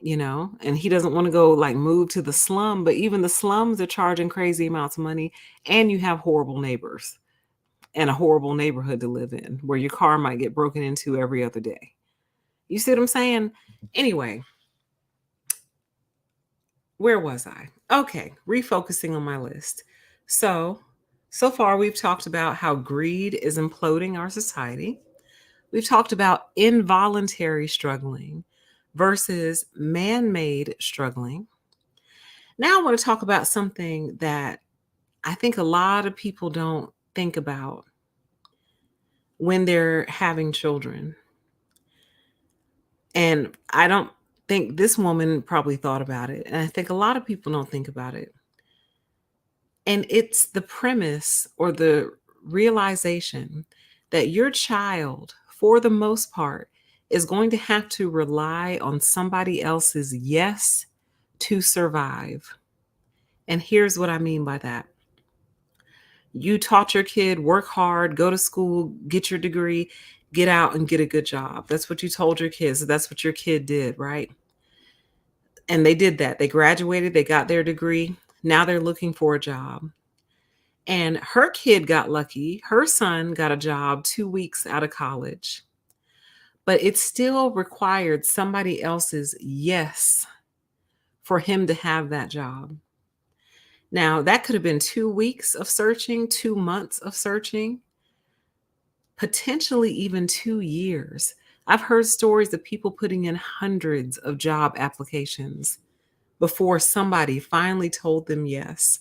And he doesn't want to go like move to the slum, but even the slums are charging crazy amounts of money and you have horrible neighbors and a horrible neighborhood to live in where your car might get broken into every other day. You see what I'm saying? Anyway, where was I? Okay, refocusing on my list. So far we've talked about how greed is imploding our society. We've talked about involuntary struggling versus man-made struggling. Now I want to talk about something that I think a lot of people don't think about when they're having children. And I don't think this woman probably thought about it. And I think a lot of people don't think about it. And it's the premise or the realization that your child, for the most part, is going to have to rely on somebody else's yes to survive. And here's what I mean by that. You taught your kid, work hard, go to school, get your degree, get out and get a good job. That's what you told your kids. That's what your kid did, right? And they did that. They graduated, they got their degree. Now they're looking for a job. And her kid got lucky. Her son got a job 2 weeks out of college, but it still required somebody else's yes for him to have that job. Now, that could have been 2 weeks of searching, 2 months of searching, potentially even 2 years. I've heard stories of people putting in hundreds of job applications before somebody finally told them yes.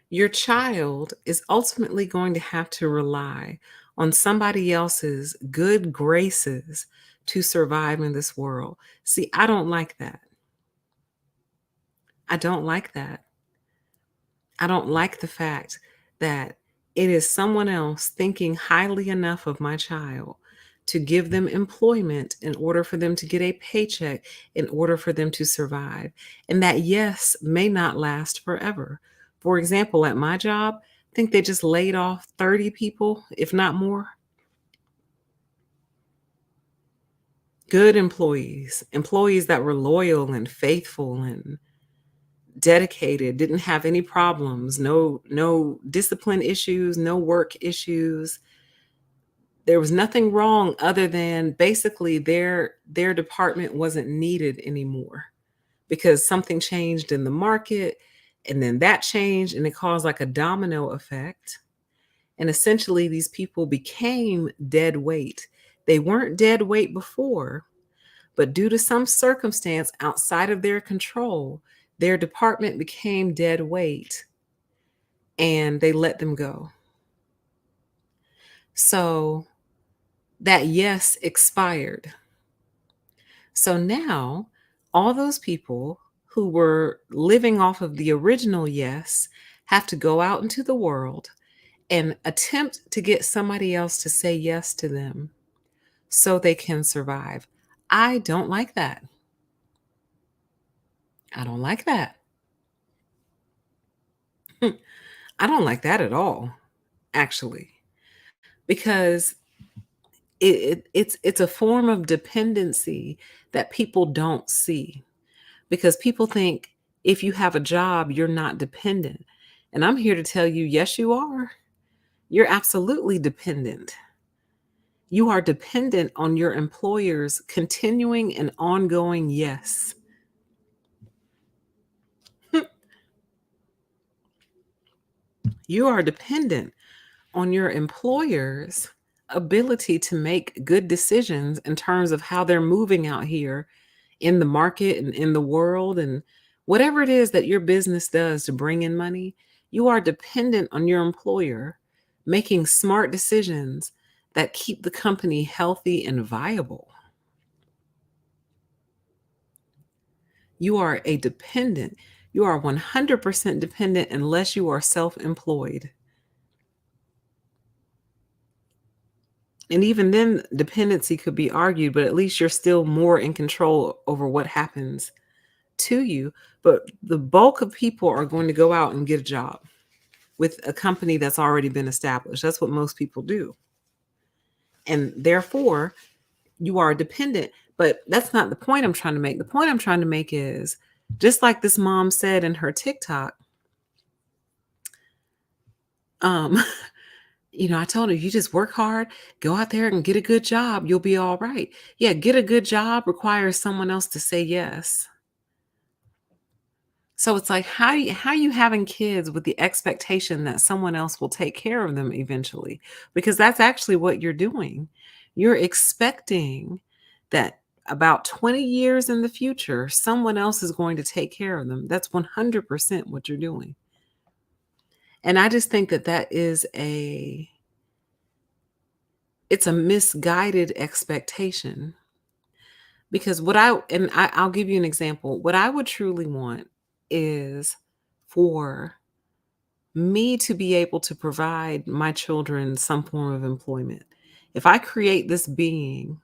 Your child is ultimately going to have to rely on somebody else's good graces to survive in this world. See, I don't like that. I don't like that. I don't like the fact that it is someone else thinking highly enough of my child to give them employment in order for them to get a paycheck, in order for them to survive. And that yes may not last forever. For example, at my job, I think they just laid off 30 people, if not more. Good employees, employees that were loyal and faithful and dedicated, didn't have any problems, no discipline issues, no work issues. There was nothing wrong other than basically their department wasn't needed anymore because something changed in the market, and then that changed and it caused like a domino effect. And essentially these people became dead weight. They weren't dead weight before, but due to some circumstance outside of their control, their department became dead weight and they let them go. So that yes expired. So now all those people who were living off of the original yes have to go out into the world and attempt to get somebody else to say yes to them so they can survive. I don't like that. I don't like that. I don't like that at all, actually, because it's a form of dependency that people don't see, because people think if you have a job, you're not dependent. And I'm here to tell you, yes, you are. You're absolutely dependent. You are dependent on your employer's continuing and ongoing yes. You are dependent on your employer's ability to make good decisions in terms of how they're moving out here in the market and in the world, and whatever it is that your business does to bring in money. You are dependent on your employer making smart decisions that keep the company healthy and viable. You are a dependent. You are 100% dependent unless you are self employed. And even then, dependency could be argued, but at least you're still more in control over what happens to you. But the bulk of people are going to go out and get a job with a company that's already been established. That's what most people do. And therefore, you are dependent. But that's not the point I'm trying to make. The point I'm trying to make is just like this mom said in her TikTok, um, I told her, you just work hard, go out there and get a good job. You'll be all right. Yeah, get a good job requires someone else to say yes. So it's like, how you having kids with the expectation that someone else will take care of them eventually? Because that's actually what you're doing. You're expecting that about 20 years in the future, someone else is going to take care of them. That's 100% what you're doing. And I just think that it's a misguided expectation, because I'll give you an example. What I would truly want is for me to be able to provide my children some form of employment. If I create this being,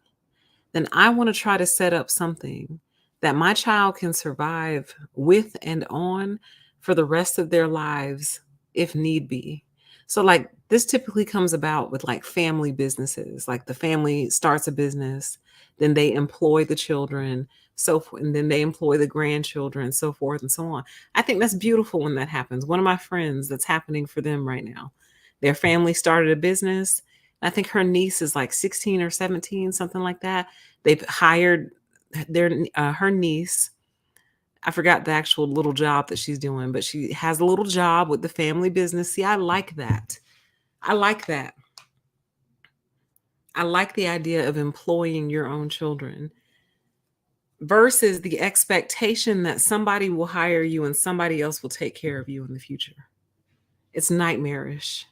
then I want to try to set up something that my child can survive with and on for the rest of their lives if need be. So like this typically comes about with like family businesses. Like the family starts a business, then they employ the children, and then they employ the grandchildren, so forth and so on. I think that's beautiful when that happens. One of my friends, that's happening for them right now. Their family started a business. I think her niece is like 16 or 17, something like that. They've hired her niece. I forgot the actual little job that she's doing, but she has a little job with the family business. See, I like that. I like that. I like the idea of employing your own children versus the expectation that somebody will hire you and somebody else will take care of you in the future. It's nightmarish.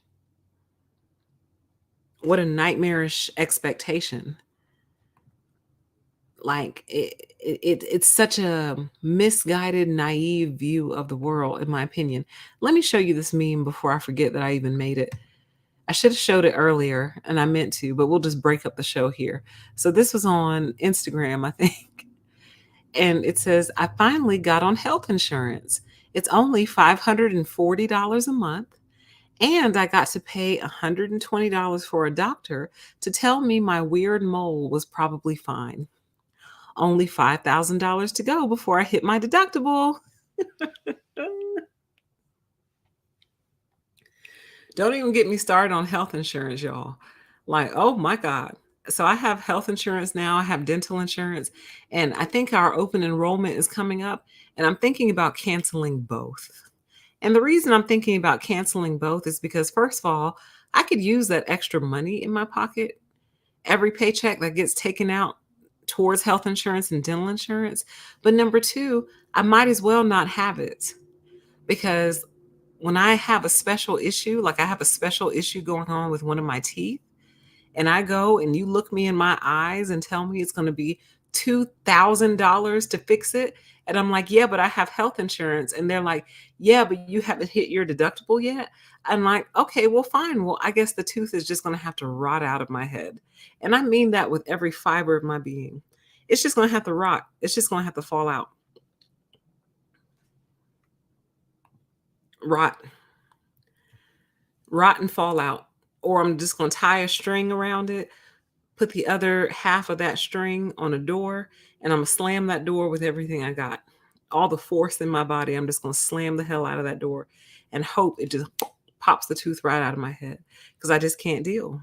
What a nightmarish expectation. Like it's such a misguided, naive view of the world, in my opinion. Let me show you this meme before I forget that I even made it. I should have showed it earlier, and I meant to, but we'll just break up the show here. So this was on Instagram, I think. And it says, I finally got on health insurance. It's only $540 a month. And I got to pay $120 for a doctor to tell me my weird mole was probably fine. Only $5,000 to go before I hit my deductible. Don't even get me started on health insurance, y'all. Like, oh my God. So I have health insurance now, I have dental insurance, and I think our open enrollment is coming up, and I'm thinking about canceling both. And the reason I'm thinking about canceling both is because, first of all, I could use that extra money in my pocket every paycheck that gets taken out towards health insurance and dental insurance. But number two, I might as well not have it because when I have a special issue, like I have a special issue going on with one of my teeth, and I go and you look me in my eyes and tell me it's going to be $2,000 to fix it. And I'm like, yeah, but I have health insurance. And they're like, yeah, but you haven't hit your deductible yet. I'm like, okay, well, fine. Well, I guess the tooth is just going to have to rot out of my head. And I mean that with every fiber of my being. It's just going to have to rot. It's just going to have to fall out. Rot. Rot and fall out. Or I'm just going to tie a string around it, put the other half of that string on a door, and I'm gonna slam that door with everything I got. All the force in my body, I'm just gonna slam the hell out of that door and hope it just pops the tooth right out of my head because I just can't deal.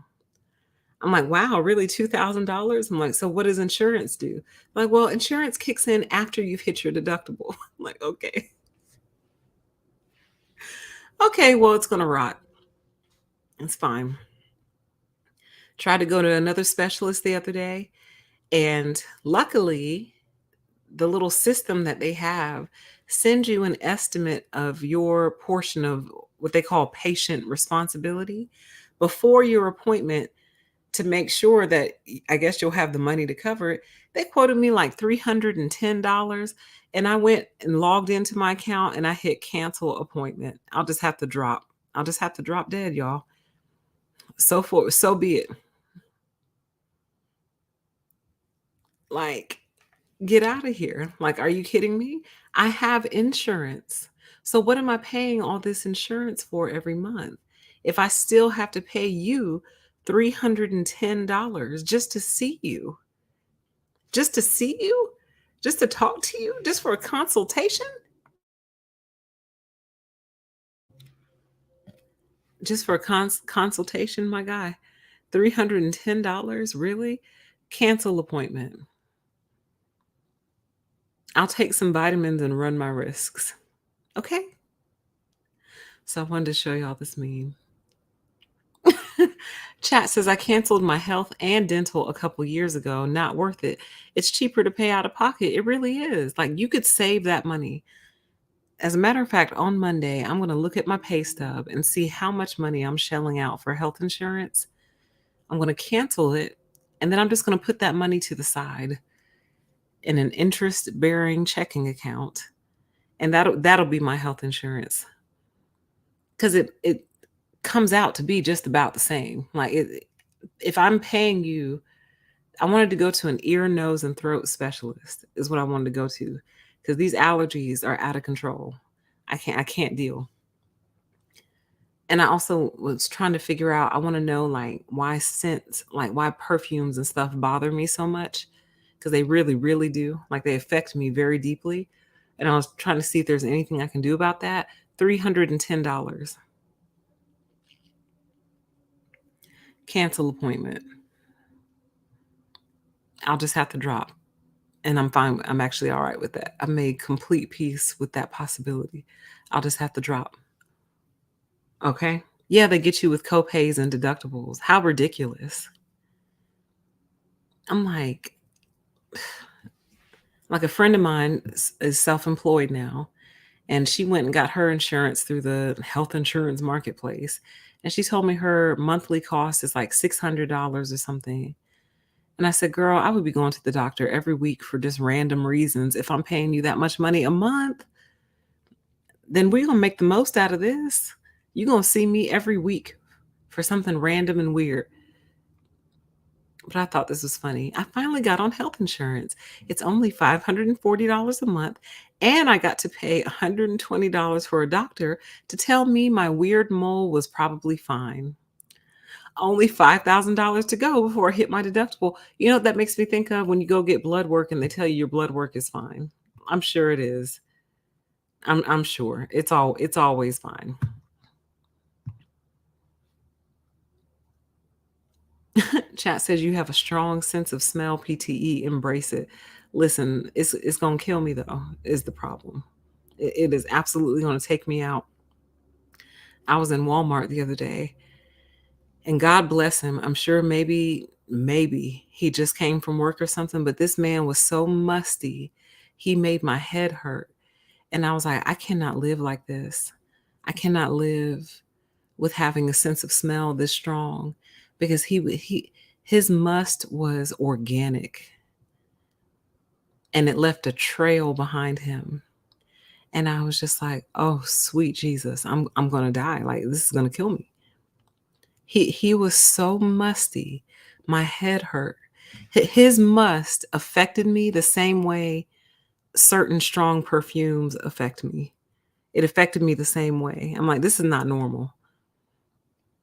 I'm like, wow, really $2,000? I'm like, so what does insurance do? Like, well, insurance kicks in after you've hit your deductible. I'm like, okay. Okay, well, it's gonna rot. It's fine. Tried to go to another specialist the other day, and luckily the little system that they have sends you an estimate of your portion of what they call patient responsibility before your appointment to make sure that I guess you'll have the money to cover it. They quoted me like $310, and I went and logged into my account and I hit cancel appointment. I'll just have to drop. I'll just have to drop dead, y'all. So be it. Like, get out of here. Like, are you kidding me? I have insurance. So what am I paying all this insurance for every month? If I still have to pay you $310 just to see you, just to see you, just to talk to you, just for a consultation, just for a consultation, my guy, $310, really? Cancel appointment. I'll take some vitamins and run my risks. Okay. So I wanted to show y'all this meme. Chat says I canceled my health and dental a couple years ago. Not worth it. It's cheaper to pay out of pocket. It really is. Like you could save that money. As a matter of fact, on Monday, I'm going to look at my pay stub and see how much money I'm shelling out for health insurance. I'm going to cancel it. And then I'm just going to put that money to the side in an interest bearing checking account. And that'll be my health insurance. Because it comes out to be just about the same. Like if I'm paying you, I wanted to go to an ear, nose, and throat specialist is what I wanted to go to because these allergies are out of control. I can't deal. And I also was trying to figure out, I want to know like why scents, like why perfumes and stuff bother me so much, because they really, really do. Like they affect me very deeply. And I was trying to see if there's anything I can do about that. $310. Cancel appointment. I'll just have to drop. And I'm fine. I'm actually all right with that. I made complete peace with that possibility. I'll just have to drop. Okay. Yeah, they get you with copays and deductibles. How ridiculous. I'm like a friend of mine is self-employed now, and she went and got her insurance through the health insurance marketplace. And she told me her monthly cost is like $600 or something. And I said, girl, I would be going to the doctor every week for just random reasons. If I'm paying you that much money a month, then we're going to make the most out of this. You're going to see me every week for something random and weird. But I thought this was funny. I finally got on health insurance. It's only $540 a month. And I got to pay $120 for a doctor to tell me my weird mole was probably fine. Only $5,000 to go before I hit my deductible. You know what that makes me think of? When you go get blood work and they tell you your blood work is fine. I'm sure it is. I'm sure. It's always fine. Chat says you have a strong sense of smell, PTE. Embrace it. Listen, it's gonna kill me though. Is the problem? It is absolutely gonna take me out. I was in Walmart the other day, and God bless him. I'm sure maybe he just came from work or something. But this man was so musty, he made my head hurt, and I was like, I cannot live like this. I cannot live with having a sense of smell this strong, because his must was organic and it left a trail behind him. And I was just like, oh sweet Jesus, I'm gonna die. Like this is gonna kill me. He was so musty, my head hurt. His must affected me the same way certain strong perfumes affect me. It affected me the same way. I'm like, this is not normal.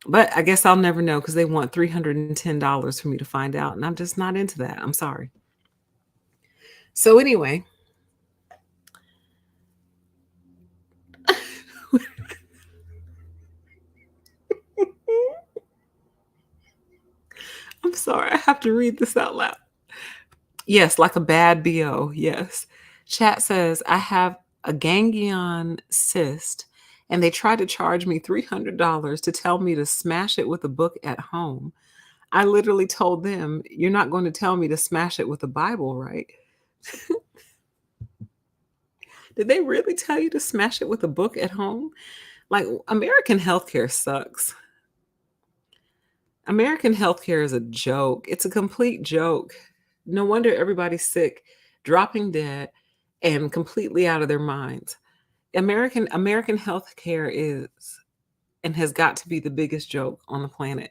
But I guess I'll never know because they want $310 for me to find out, and I'm just not into that. I'm sorry. So anyway, I'm sorry. I have to read this out loud. Yes, like a bad BO. Yes. Chat says, I have a ganglion cyst and they tried to charge me $300 to tell me to smash it with a book at home. I literally told them, you're not going to tell me to smash it with a Bible, right? Did they really tell you to smash it with a book at home? Like, American healthcare sucks. American healthcare is a joke. It's a complete joke. No wonder everybody's sick, dropping dead, and completely out of their minds. American healthcare is and has got to be the biggest joke on the planet.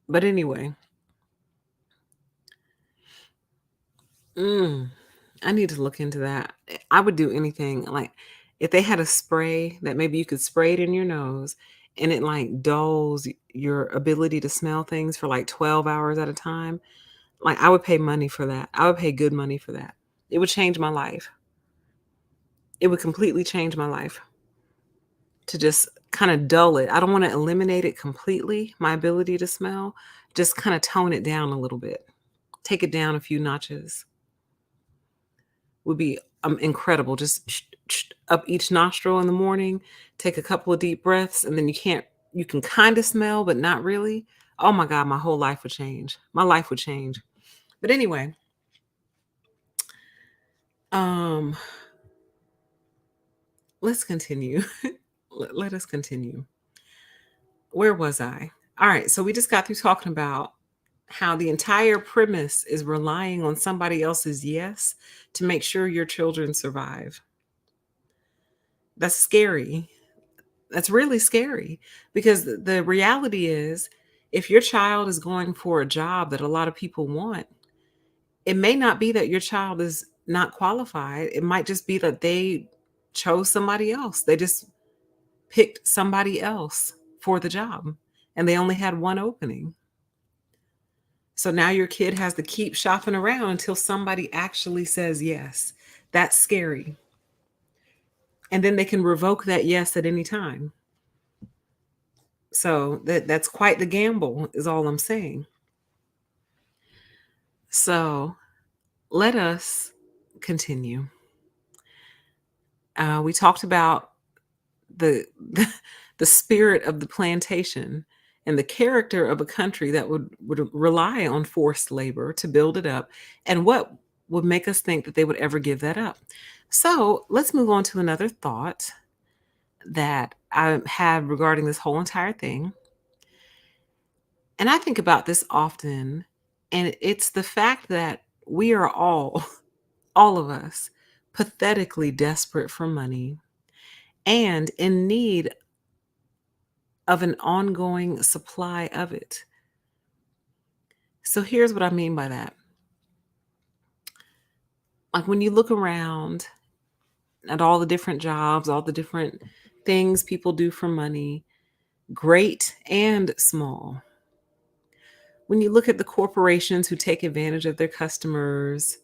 But anyway, I need to look into that. I would do anything. Like if they had a spray that maybe you could spray it in your nose and it like dulls your ability to smell things for like 12 hours at a time. Like I would pay money for that. I would pay good money for that. It would change my life. It would completely change my life to just kind of dull it. I don't want to eliminate it completely, my ability to smell, just kind of tone it down a little bit. Take it down a few notches. Would be incredible. Just up each nostril in the morning, take a couple of deep breaths, and then you can kind of smell, but not really. Oh my God, my whole life would change. My life would change. But anyway, um, let's continue. Let us continue. Where was I? All right, so we just got through talking about how the entire premise is relying on somebody else's yes to make sure your children survive. That's scary. That's really scary because the reality is if your child is going for a job that a lot of people want, it may not be that your child is not qualified. It might just be that they chose somebody else. They just picked somebody else for the job, and they only had one opening. So now your kid has to keep shopping around until somebody actually says yes. That's scary. And then they can revoke that yes at any time. So that's quite the gamble, is all I'm saying. So let us continue. We talked about the, the spirit of the plantation and the character of a country that would rely on forced labor to build it up, and what would make us think that they would ever give that up. So let's move on to another thought that I had regarding this whole entire thing. And I think about this often, and it's the fact that we are all, all of us, pathetically desperate for money and in need of an ongoing supply of it. So here's what I mean by that. Like when you look around at all the different jobs, all the different things people do for money, great and small. When you look at the corporations who take advantage of their customers,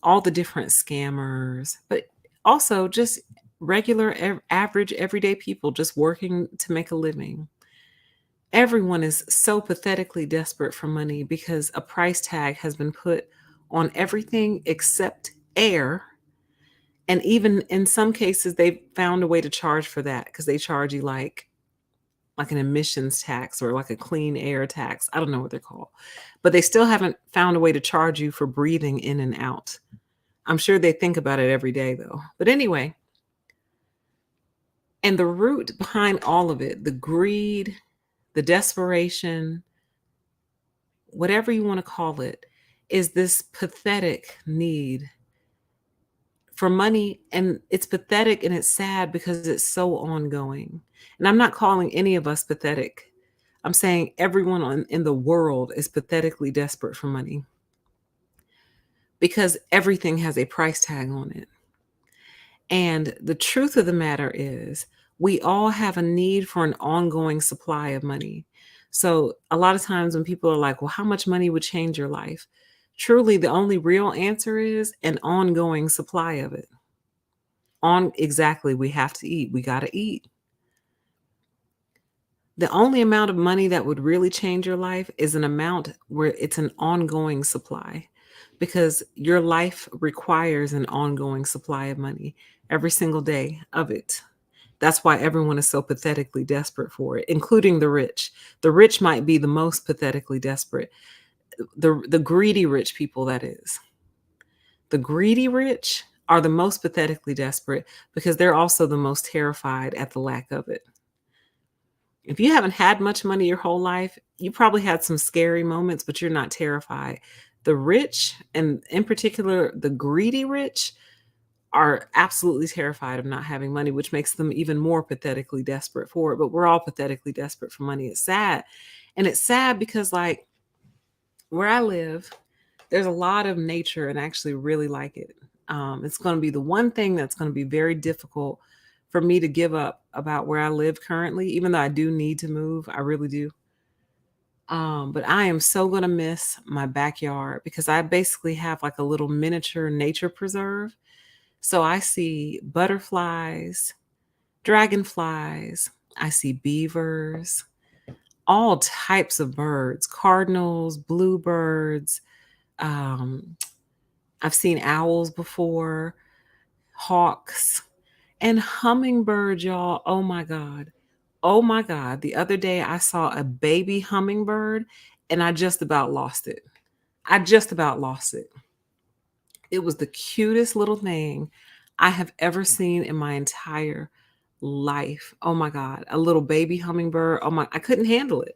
all the different scammers, but also just regular, average, everyday people just working to make a living. Everyone is so pathetically desperate for money because a price tag has been put on everything except air. And even in some cases, they've found a way to charge for that because they charge you like an emissions tax or like a clean air tax. I don't know what they're called, but they still haven't found a way to charge you for breathing in and out. I'm sure they think about it every day though. But anyway, and the root behind all of it, the greed, the desperation, whatever you want to call it, is this pathetic need for money. And it's pathetic and it's sad because it's so ongoing. And I'm not calling any of us pathetic. I'm saying everyone in the world is pathetically desperate for money because everything has a price tag on it. And the truth of the matter is, we all have a need for an ongoing supply of money. So, a lot of times when people are like, well, how much money would change your life? Truly, the only real answer is an ongoing supply of it. Exactly, we have to eat. We got to eat. The only amount of money that would really change your life is an amount where it's an ongoing supply, because your life requires an ongoing supply of money every single day of it. That's why everyone is so pathetically desperate for it, including the rich. The rich might be the most pathetically desperate. The greedy rich people, that is. The greedy rich are the most pathetically desperate because they're also the most terrified at the lack of it. If you haven't had much money your whole life, you probably had some scary moments, but you're not terrified. The rich, and in particular, the greedy rich, are absolutely terrified of not having money, which makes them even more pathetically desperate for it. But we're all pathetically desperate for money. It's sad. And it's sad because, like, where I live, there's a lot of nature and I actually really like it. It's going to be the one thing that's going to be very difficult for me to give up about where I live currently, even though I do need to move. I really do. But I am so going to miss my backyard because I basically have like a little miniature nature preserve. So I see butterflies, dragonflies, I see beavers, all types of birds, cardinals, bluebirds. Um, I've seen owls before, hawks, and hummingbirds, y'all. Oh my God. Oh my God. The other day I saw a baby hummingbird and I just about lost it. I just about lost it. It was the cutest little thing I have ever seen in my entire life. Oh my God. A little baby hummingbird. Oh my, I couldn't handle it.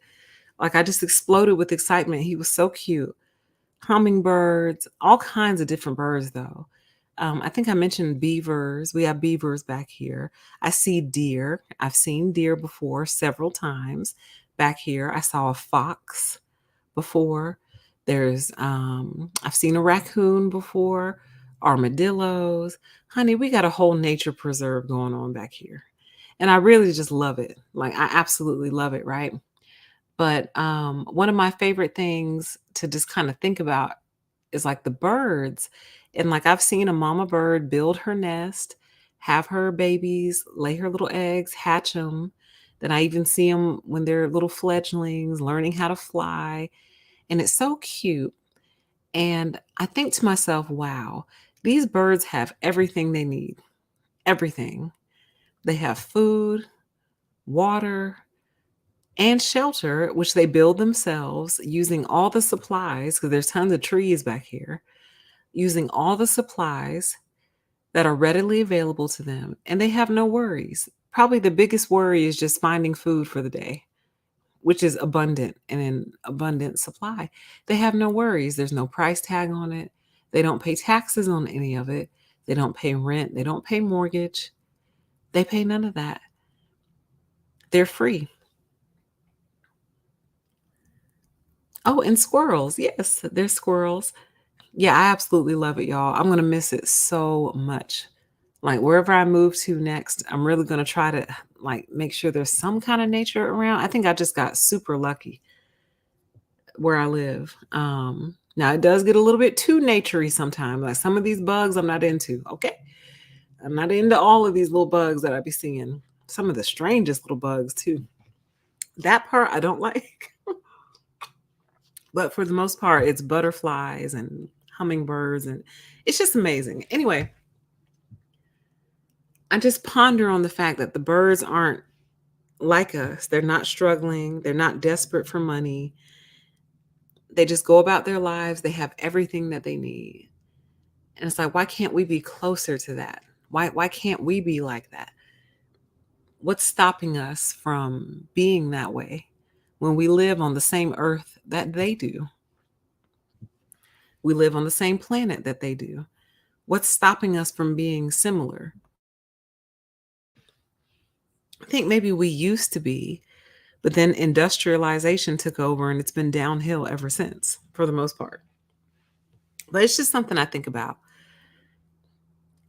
Like I just exploded with excitement. He was so cute. Hummingbirds, all kinds of different birds, though. I think I mentioned beavers. We have beavers back here. I see deer. I've seen deer before several times back here. I saw a fox before. I've seen a raccoon before. armadillos. Honey, we got a whole nature preserve going on back here. And I really just love it. Like I absolutely love it, right? But one of my favorite things to just kind of think about is like the birds. And like I've seen a mama bird build her nest, have her babies, lay her little eggs, hatch them. Then I even see them when they're little fledglings learning how to fly. And it's so cute. And I think to myself, wow, these birds have everything they need. Everything. They have food, water, and shelter, which they build themselves using all the supplies, because there's tons of trees back here, using all the supplies that are readily available to them. And they have no worries. Probably the biggest worry is just finding food for the day, which is abundant and in abundant supply. They have no worries. There's no price tag on it. They don't pay taxes on any of it. They don't pay rent. They don't pay mortgage. They pay none of that. They're free. Oh, and squirrels. Yes, there's squirrels. Yeah, I absolutely love it, y'all. I'm gonna miss it so much. Like wherever I move to next, I'm really gonna try to like make sure there's some kind of nature around. I think I just got super lucky where I live. Now it does get a little bit too naturey sometimes. Like some of these bugs I'm not into. Okay. I'm not into all of these little bugs that I be seeing. Some of the strangest little bugs too. That part I don't like. But for the most part, it's butterflies and hummingbirds and it's just amazing. Anyway, I just ponder on the fact that the birds aren't like us. They're not struggling, they're not desperate for money. They just go about their lives. They have everything that they need. And it's like, why can't we be closer to that? Why can't we be like that? What's stopping us from being that way when we live on the same earth that they do? We live on the same planet that they do. What's stopping us from being similar? I think maybe we used to be, but then industrialization took over and it's been downhill ever since for the most part. But it's just something I think about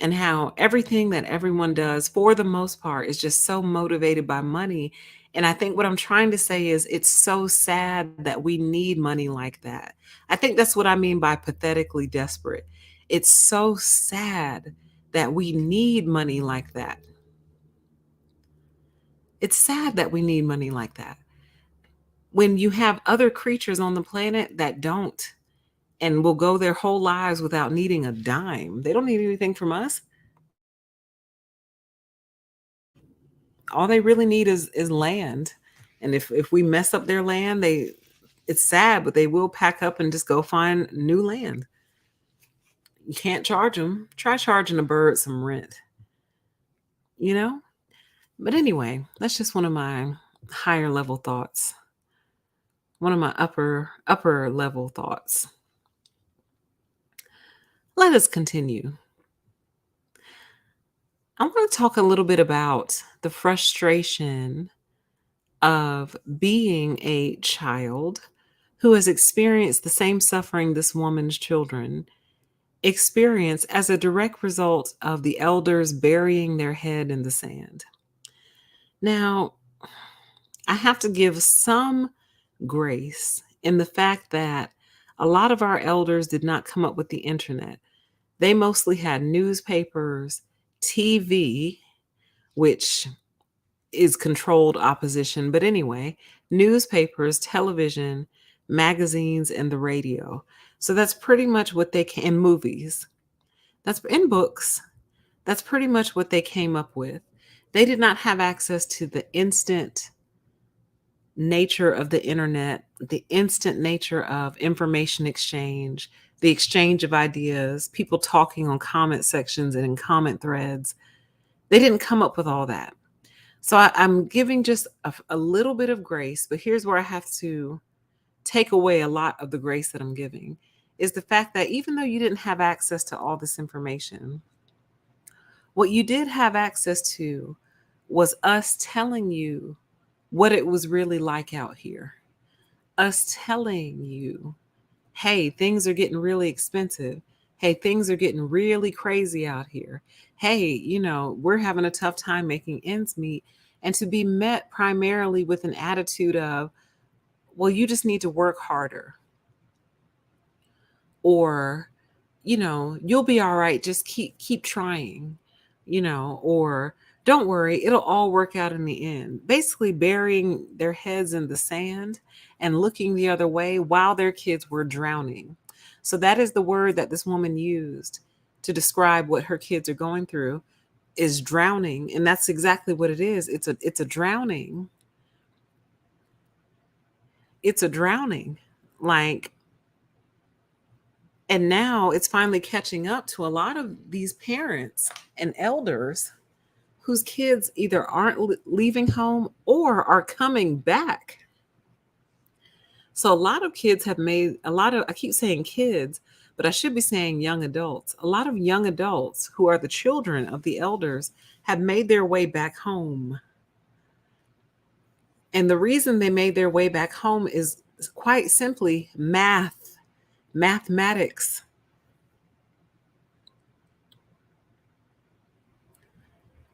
and how everything that everyone does for the most part is just so motivated by money. And I think what I'm trying to say is it's so sad that we need money like that. I think that's what I mean by pathetically desperate. It's so sad that we need money like that. It's sad that we need money like that. When you have other creatures on the planet that don't and will go their whole lives without needing a dime. They don't need anything from us. All they really need is land. And if we mess up their land, it's sad, but they will pack up and just go find new land. You can't charge them. Try charging a bird some rent, you know? But anyway, that's just one of my higher level thoughts. One of my upper level thoughts. Let us continue. I want to talk a little bit about the frustration of being a child who has experienced the same suffering this woman's children experience as a direct result of the elders burying their head in the sand. Now, I have to give some grace in the fact that a lot of our elders did not come up with the internet. They mostly had newspapers, TV, which is controlled opposition. But anyway, newspapers, television, magazines, and the radio. So that's pretty much what they can, and movies. That's in books. That's pretty much what they came up with. They did not have access to the instant nature of the internet, the instant nature of information exchange, the exchange of ideas, people talking on comment sections and in comment threads. They didn't come up with all that. So I'm giving just a little bit of grace, but here's where I have to take away a lot of the grace that I'm giving is the fact that even though you didn't have access to all this information, what you did have access to was us telling you what it was really like out here. Us telling you, hey, things are getting really expensive. Hey, things are getting really crazy out here. Hey, we're having a tough time making ends meet. And to be met primarily with an attitude of, well, you just need to work harder, or you'll be all right, just keep trying, or don't worry, it'll all work out in the end. Basically burying their heads in the sand and looking the other way while their kids were drowning. So that is the word that this woman used to describe what her kids are going through, is drowning. And that's exactly what it is. It's a drowning. It's a drowning. Like, and now it's finally catching up to a lot of these parents and elders whose kids either aren't leaving home or are coming back. So a lot of kids have made a lot of, I keep saying kids, but I should be saying young adults. A lot of young adults who are the children of the elders have made their way back home. And the reason they made their way back home is quite simply mathematics.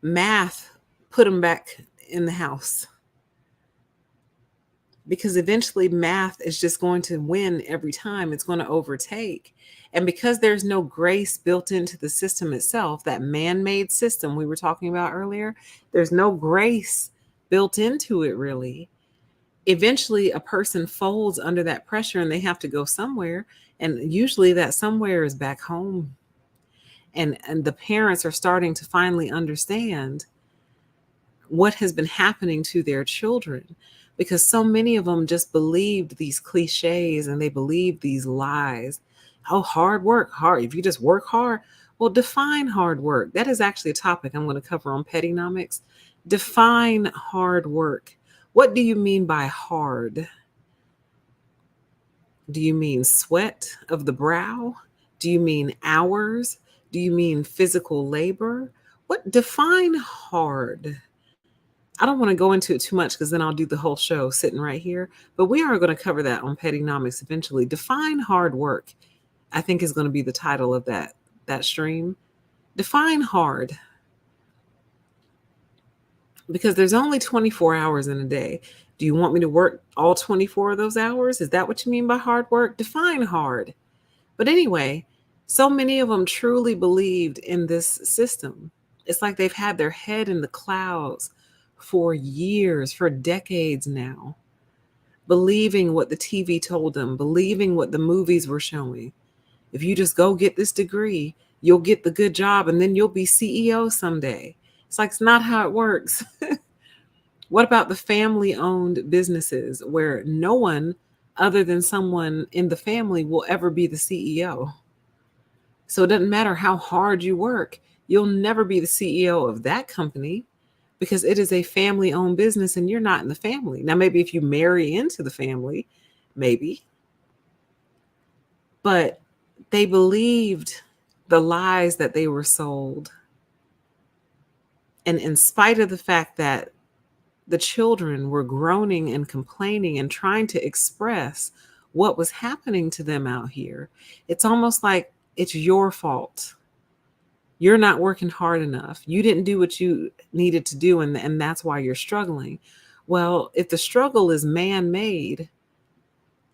Math put them back in the house, because eventually math is just going to win every time. It's going to overtake. And because there's no grace built into the system itself, that man-made system we were talking about earlier, there's no grace built into it really. Eventually a person folds under that pressure and they have to go somewhere. And usually that somewhere is back home. And the parents are starting to finally understand what has been happening to their children, because so many of them just believed these cliches and they believed these lies. Oh, hard work, hard. If you just work hard, well, define hard work. That is actually a topic I'm going to cover on Pettynomics. Define hard work. What do you mean by hard? Do you mean sweat of the brow? Do you mean hours? Do you mean physical labor? What define hard? I don't want to go into it too much because then I'll do the whole show sitting right here. But we are going to cover that on Pettynomics eventually. Define hard work, I think, is going to be the title of that stream. Define hard. Because there's only 24 hours in a day. Do you want me to work all 24 of those hours? Is that what you mean by hard work? Define hard. But anyway, so many of them truly believed in this system. It's like they've had their head in the clouds for years, for decades now, believing what the TV told them, believing what the movies were showing. If you just go get this degree, you'll get the good job and then you'll be CEO someday. It's like, it's not how it works. What about the family-owned businesses where no one other than someone in the family will ever be the CEO? So it doesn't matter how hard you work, you'll never be the CEO of that company, because it is a family-owned business and you're not in the family. Now, maybe if you marry into the family, maybe. But they believed the lies that they were sold. And in spite of the fact that the children were groaning and complaining and trying to express what was happening to them out here, it's almost like it's your fault. You're not working hard enough. You didn't do what you needed to do, and that's why you're struggling. Well, if the struggle is man-made,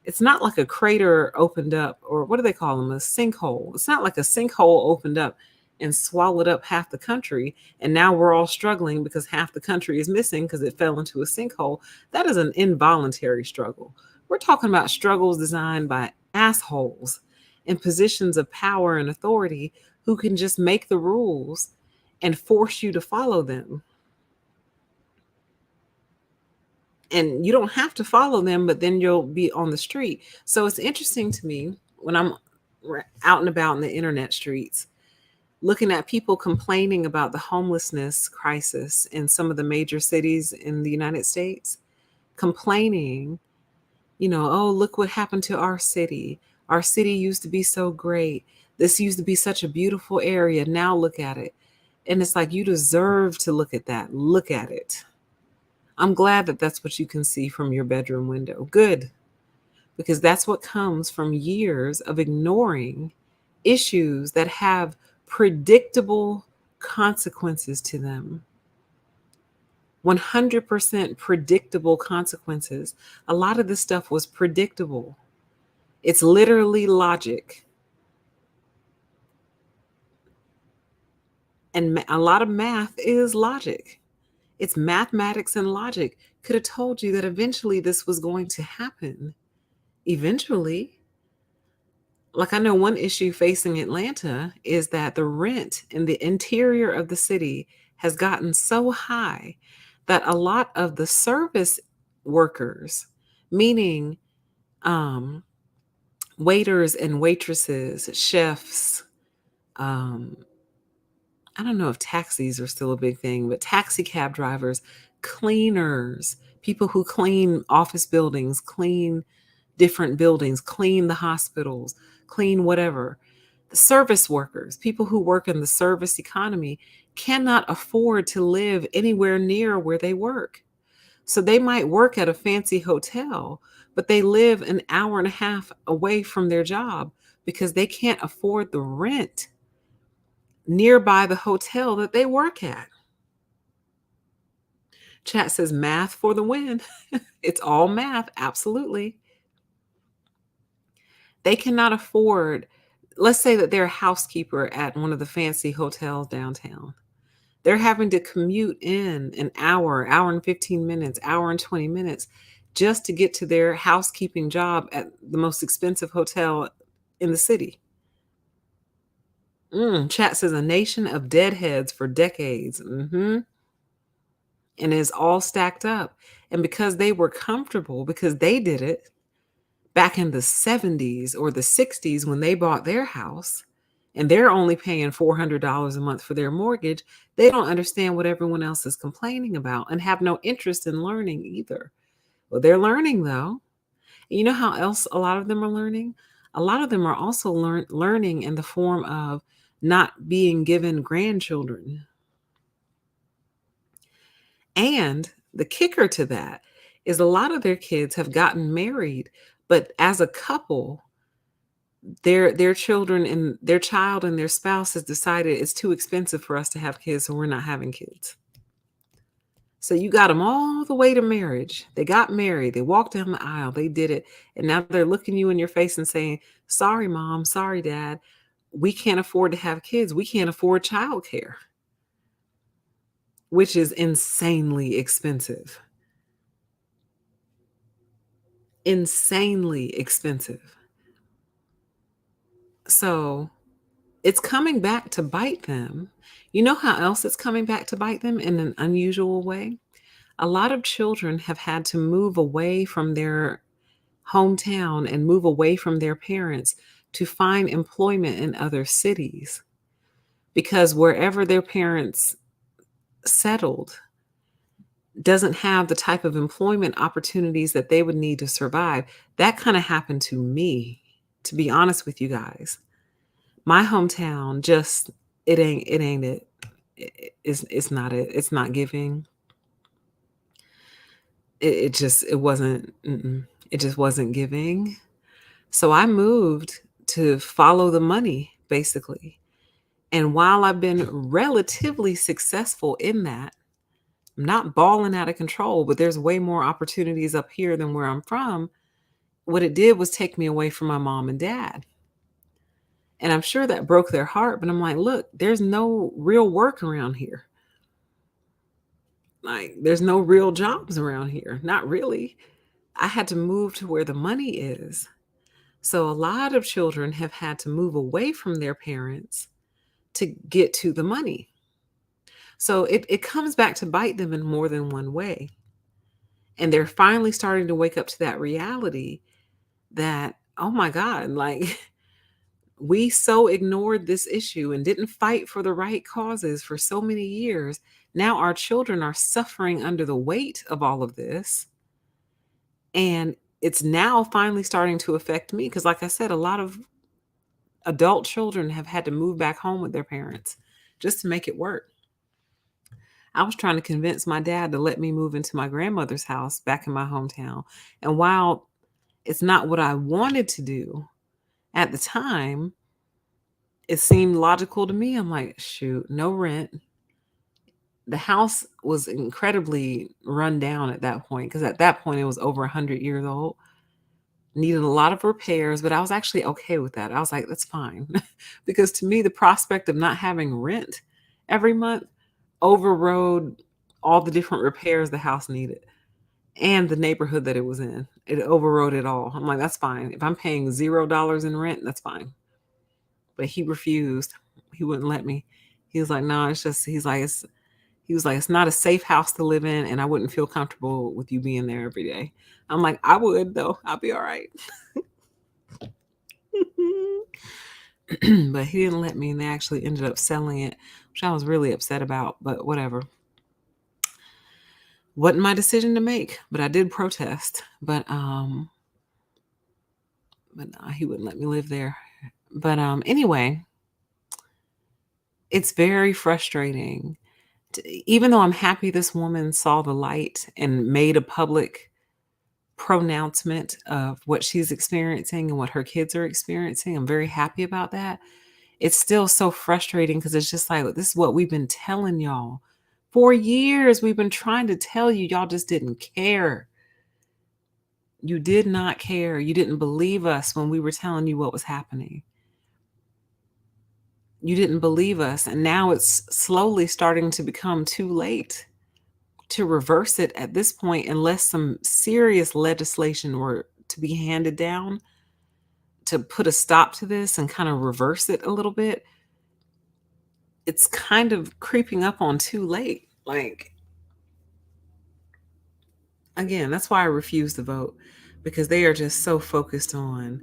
it's not like a crater opened up, or what do they call them? A sinkhole. It's not like a sinkhole opened up and swallowed up half the country, and now we're all struggling because half the country is missing because it fell into a sinkhole. That is an involuntary struggle. We're talking about struggles designed by assholes in positions of power and authority who can just make the rules and force you to follow them. And you don't have to follow them, but then you'll be on the street. So it's interesting to me when I'm out and about in the internet streets, looking at people complaining about the homelessness crisis in some of the major cities in the United States, complaining, oh, look what happened to our city. Our city used to be so great. This used to be such a beautiful area. Now look at it. And it's like, you deserve to look at that. Look at it. I'm glad that that's what you can see from your bedroom window. Good. Because that's what comes from years of ignoring issues that have predictable consequences to them. 100% predictable consequences. A lot of this stuff was predictable. It's literally logic. And a lot of math is logic. It's mathematics and logic. Could have told you that eventually this was going to happen. Eventually. Like, I know one issue facing Atlanta is that the rent in the interior of the city has gotten so high that a lot of the service workers, meaning um, waiters and waitresses, chefs, um, I don't know if taxis are still a big thing, but taxi cab drivers, cleaners, people who clean office buildings, clean different buildings, clean the hospitals, clean whatever. The service workers, people who work in the service economy, cannot afford to live anywhere near where they work. So they might work at a fancy hotel, but they live an hour and a half away from their job because they can't afford the rent nearby the hotel that they work at. Chat says math for the win. It's all math, absolutely. They cannot afford, let's say that they're a housekeeper at one of the fancy hotels downtown. They're having to commute in an hour, hour and 15 minutes, hour and 20 minutes just to get to their housekeeping job at the most expensive hotel in the city. Chat says a nation of deadheads for decades. And it's all stacked up. And because they were comfortable, because they did it back in the 70s or the 60s when they bought their house, and they're only paying $400 a month for their mortgage, they don't understand what everyone else is complaining about and have no interest in learning either. Well, they're learning though. And you know how else a lot of them are learning? A lot of them are also learning in the form of not being given grandchildren. And the kicker to that is a lot of their kids have gotten married, but as a couple, their children and their child and their spouse has decided it's too expensive for us to have kids, so we're not having kids. So you got them all the way to marriage. They got married, they walked down the aisle, they did it, and now they're looking you in your face and saying, "Sorry, mom, sorry, dad, we can't afford to have kids. We can't afford childcare," which is insanely expensive. Insanely expensive. So it's coming back to bite them. You know how else it's coming back to bite them in an unusual way? A lot of children have had to move away from their hometown and move away from their parents to find employment in other cities because wherever their parents settled doesn't have the type of employment opportunities that they would need to survive. That kind of happened to me, to be honest with you guys. My hometown just it ain't it. It's not it. It's not giving. It wasn't it just wasn't giving. So I moved to follow the money basically. And while I've been relatively successful in that, I'm not balling out of control, but there's way more opportunities up here than where I'm from. What it did was take me away from my mom and dad. And I'm sure that broke their heart, but I'm like, look, there's no real work around here. Like, there's no real jobs around here. Not really. I had to move to where the money is. So a lot of children have had to move away from their parents to get to the money. So it comes back to bite them in more than one way. And they're finally starting to wake up to that reality that, oh my God, like we so ignored this issue and didn't fight for the right causes for so many years. Now our children are suffering under the weight of all of this. And it's now finally starting to affect me because, like I said, a lot of adult children have had to move back home with their parents just to make it work. I was trying to convince my dad to let me move into my grandmother's house back in my hometown. And while it's not what I wanted to do at the time, It seemed logical to me. I'm like, shoot, no rent. The house was incredibly run down at that point because at that point it was over 100 years old, needed a lot of repairs, but I was actually okay with that. I was like, that's fine. Because to me, the prospect of not having rent every month overrode all the different repairs the house needed and the neighborhood that it was in. It overrode it all. I'm like, that's fine. If I'm paying $0 in rent, that's fine. But he refused. He wouldn't let me. He was like, no, it's just, he was like, it's not a safe house to live in, and I wouldn't feel comfortable with you being there every day. I'm like, I would, though. I'll be all right. But he didn't let me, and they actually ended up selling it, which I was really upset about, but whatever. Wasn't my decision to make, but I did protest. But no, he wouldn't let me live there. But anyway, it's very frustrating. Even though I'm happy this woman saw the light and made a public pronouncement of what she's experiencing and what her kids are experiencing, I'm very happy about that. It's still so frustrating because it's just like, this is what we've been telling y'all. For years, we've been trying to tell you, y'all just didn't care. You did not care. You didn't believe us when we were telling you what was happening. You didn't believe us. And now it's slowly starting to become too late to reverse it at this point, unless some serious legislation were to be handed down to put a stop to this and kind of reverse it a little bit. It's kind of creeping up on too late. Like, again, that's why I refuse to vote, because they are just so focused on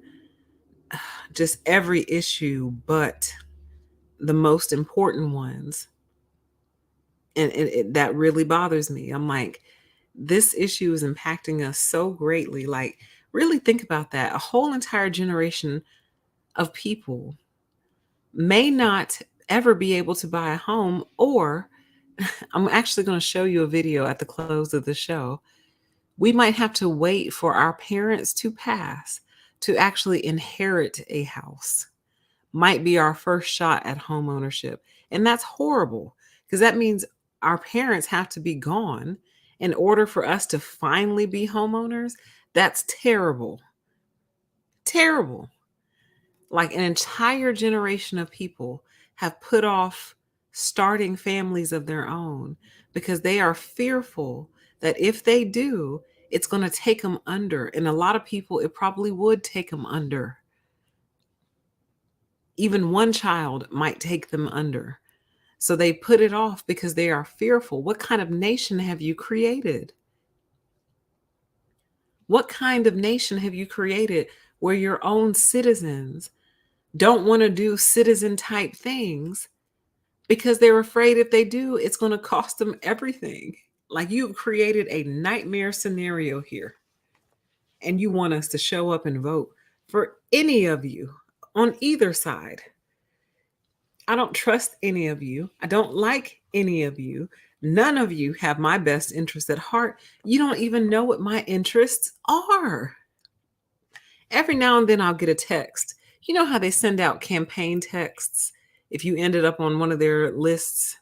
just every issue but the most important ones. And that really bothers me. I'm like, this issue is impacting us so greatly. Like, really think about that. A whole entire generation of people may not ever be able to buy a home, or I'm actually going to show you a video at the close of the show. We might have to wait for our parents to pass to actually inherit a house. Might be our first shot at home ownership. And that's horrible because that means our parents have to be gone in order for us to finally be homeowners. That's terrible. Terrible. Like, an entire generation of people have put off starting families of their own because they are fearful that if they do, it's going to take them under. And a lot of people, it probably would take them under. Even one child might take them under. So they put it off because they are fearful. What kind of nation have you created? What kind of nation have you created where your own citizens don't want to do citizen type things because they're afraid if they do, it's going to cost them everything? Like, you've created a nightmare scenario here, and you want us to show up and vote for any of you on either side. I don't trust any of you. I don't like any of you. None of you have my best interest at heart. You don't even know what my interests are. Every now and then I'll get a text. You know how they send out campaign texts if you ended up on one of their lists,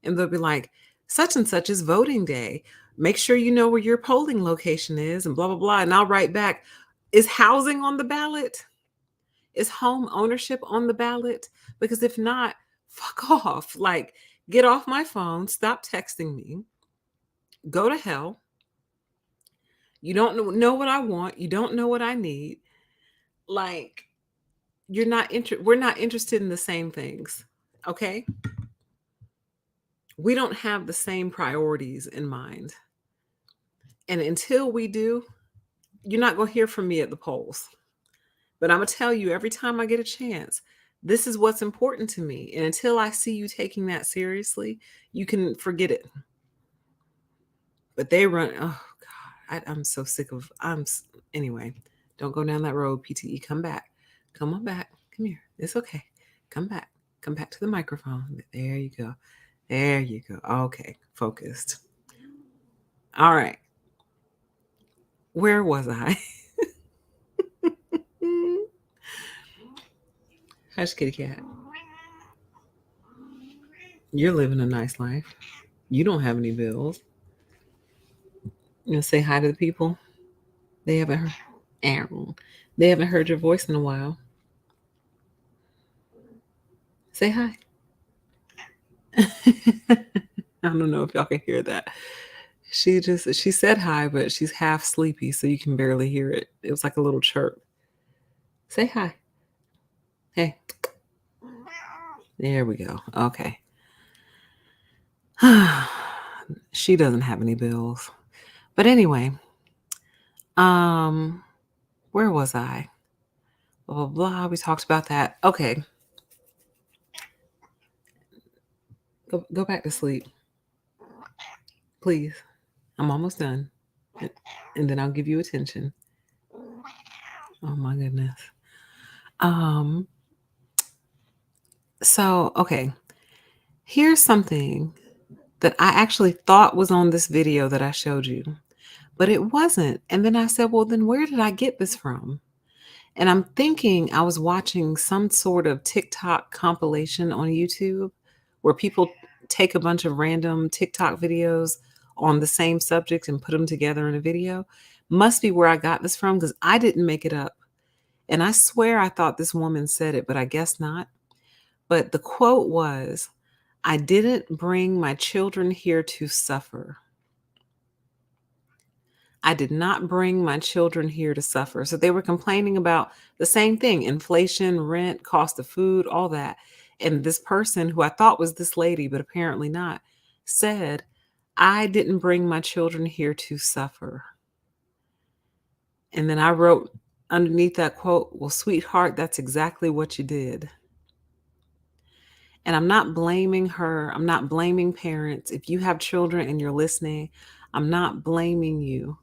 and they'll be like, such and such is voting day. Make sure you know where your polling location is, and blah, blah, blah. And I'll write back, is housing on the ballot? Is home ownership on the ballot? Because if not, fuck off. Like, get off my phone, stop texting me, go to hell. You don't know what I want. You don't know what I need. Like, we're not interested in the same things. Okay? We don't have the same priorities in mind. And until we do, you're not going to hear from me at the polls. But I'm going to tell you every time I get a chance, this is what's important to me. And until I see you taking that seriously, you can forget it. But they run, oh God, I'm so sick of, anyway, don't go down that road, PTE. Come back. Come on back. Come here. It's okay. Come back. Come back to the microphone. There you go. There you go. Okay. Focused. All right. Where was I? Hush, kitty cat. You're living a nice life. You don't have any bills. You know, say hi to the people. They haven't heard. Aaron. They haven't heard your voice in a while. Say hi. I don't know if y'all can hear that. She said hi, but she's half sleepy, so you can barely hear it. It was like a little chirp. Say hi. Hey. There we go. Okay. She doesn't have any bills. But anyway, um, where was I? Blah blah blah. We talked about that. Okay. Go back to sleep. Please. I'm almost done. And then I'll give you attention. Oh my goodness. Um, so okay. Here's something that I actually thought was on this video that I showed you, but it wasn't. And then I said, well, then where did I get this from? And I'm thinking I was watching some sort of TikTok compilation on YouTube where people take a bunch of random TikTok videos on the same subject and put them together in a video. Must be where I got this from because I didn't make it up. And I swear I thought this woman said it, but I guess not. But the quote was, I didn't bring my children here to suffer. I did not bring my children here to suffer. So they were complaining about the same thing: inflation, rent, cost of food, all that. And this person, who I thought was this lady, but apparently not, said, I didn't bring my children here to suffer. And then I wrote underneath that quote, well, sweetheart, that's exactly what you did. And I'm not blaming her. I'm not blaming parents. If you have children and you're listening, I'm not blaming you.